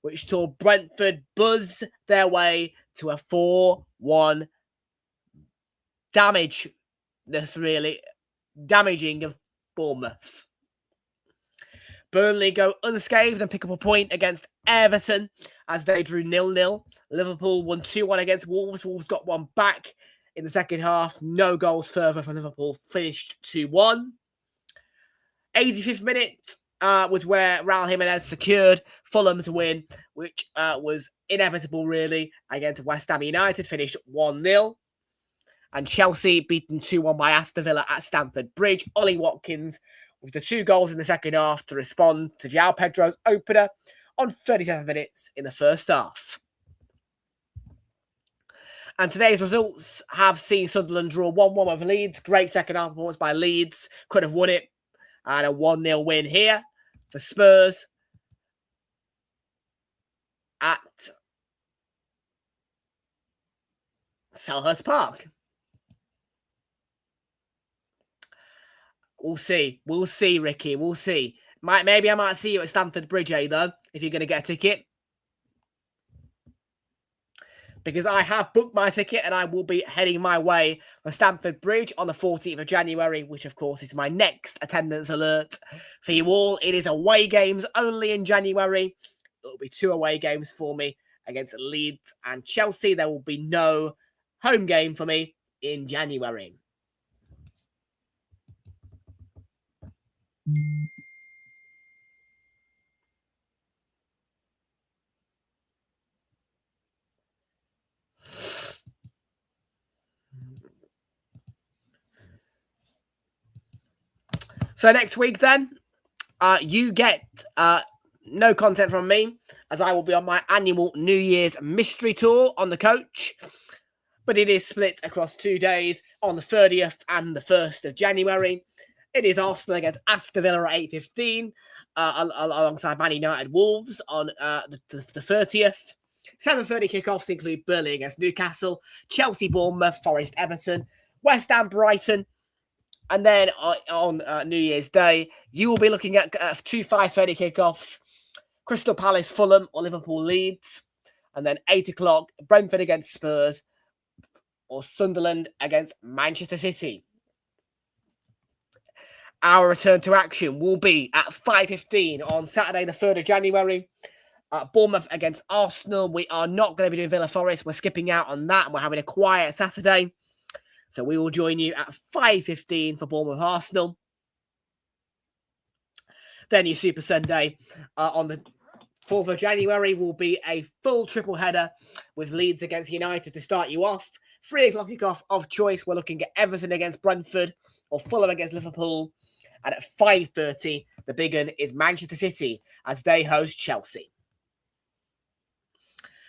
which saw Brentford buzz their way to a 4-1 damaging of Bournemouth. Burnley go unscathed and pick up a point against Everton as they drew 0-0. Liverpool won 2-1 against Wolves. Wolves got one back in the second half. No goals further for Liverpool. Finished 2-1. 85th minute was where Raul Jimenez secured Fulham's win, which was inevitable, really, against West Ham United. Finished 1-0. And Chelsea beaten 2-1 by Aston Villa at Stamford Bridge. Ollie Watkins with the 2 goals in the second half to respond to João Pedro's opener on 37 minutes in the first half. And today's results have seen Sunderland draw 1-1 with Leeds. Great second half performance by Leeds. Could have won it. And a 1-0 win here for Spurs at Selhurst Park. We'll see. We'll see, Ricky. We'll see. Maybe I might see you at Stamford Bridge, though, if you're going to get a ticket. Because I have booked my ticket and I will be heading my way for Stamford Bridge on the 14th of January, which, of course, is my next attendance alert for you all. It is away games only in January. It will be 2 away games for me against Leeds and Chelsea. There will be no home game for me in January. So next week then, you get no content from me, as I will be on my annual New Year's mystery tour on the coach. But it is split across 2 days on the 30th and the 1st of January. It is Arsenal against Aston Villa at 8:15, alongside Man United Wolves on the 30th. 7:30 kickoffs include Burnley against Newcastle, Chelsea Bournemouth, Forest Everton, West Ham Brighton. And then on New Year's Day, you will be looking at 2 5:30 kickoffs, Crystal Palace Fulham or Liverpool Leeds. And then 8 o'clock, Brentford against Spurs or Sunderland against Manchester City. Our return to action will be at 5:15 on Saturday, the 3rd of January. Bournemouth against Arsenal. We are not going to be doing Villa Forest. We're skipping out on that, and we're having a quiet Saturday. So we will join you at 5:15 for Bournemouth Arsenal. Then your Super Sunday on the 4th of January will be a full triple header with Leeds against United to start you off. 3 o'clock kickoff of choice. We're looking at Everton against Brentford or Fulham against Liverpool. And at 5:30, the big one is Manchester City as they host Chelsea.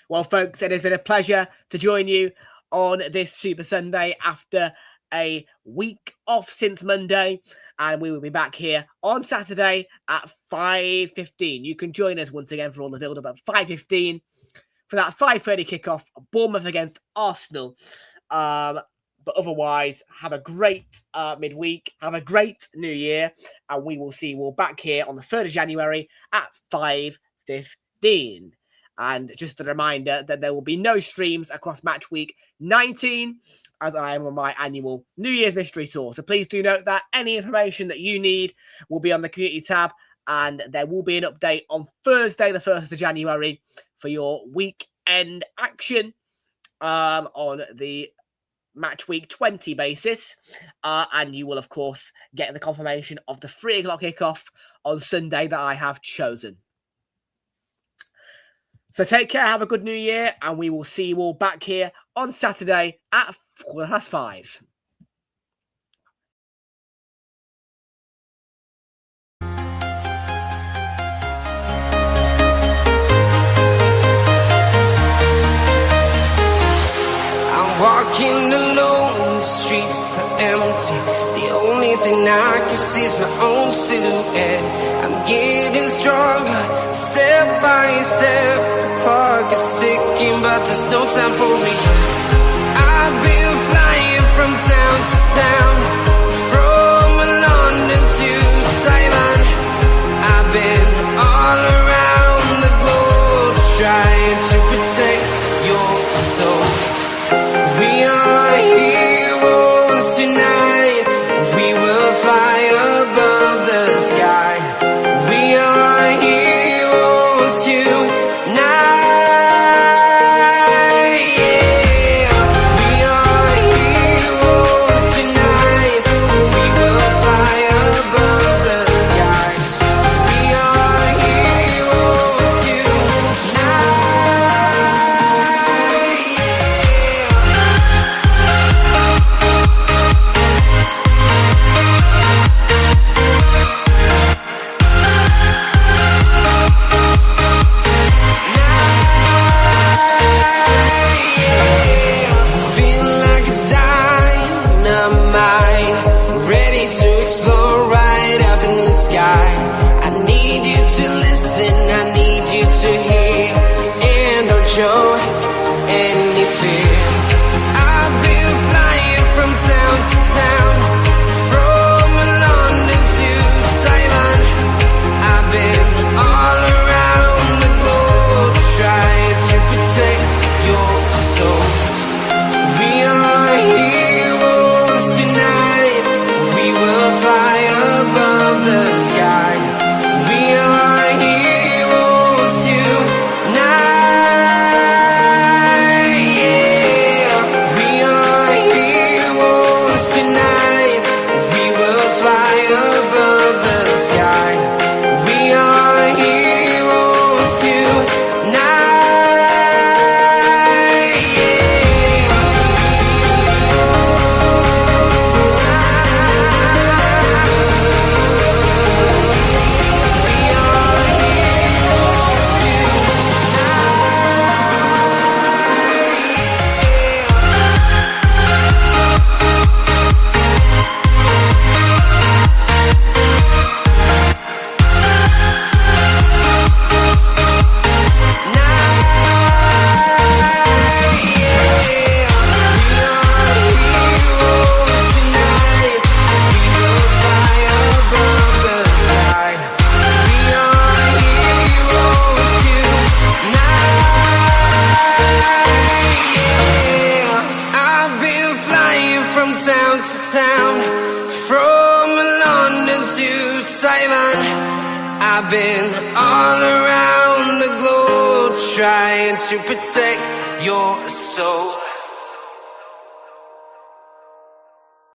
Well, folks, it has been a pleasure to join you on this Super Sunday after a week off since Monday. And we will be back here on Saturday at 5:15. You can join us once again for all the build-up at 5:15 for that 5:30 kickoff, Bournemouth against Arsenal. But otherwise, have a great midweek. Have a great New Year. And we will see you all back here on the 3rd of January at 5:15. And just a reminder that there will be no streams across match week 19 as I am on my annual New Year's mystery tour. So please do note that any information that you need will be on the community tab. And there will be an update on Thursday, the 1st of January for your weekend action on the match week 20 basis. And you will, of course, get the confirmation of the 3 o'clock kickoff on Sunday that I have chosen. So take care, have a good New Year, and we will see you all back here on Saturday at 5:15. Walking alone, the streets are empty. The only thing I can see is my own silhouette. I'm getting stronger, step by step. The clock is ticking, but there's no time for regrets. I've been flying from town to town, from London to Taiwan. I've been all around the globe, trying to protect your soul. We are heroes tonight. We will fly above the sky. We are heroes tonight. Yeah. We are heroes tonight. We will fly above the sky. We are heroes tonight. Now to town, from London to Taiwan. I've been all around the globe trying to protect your soul.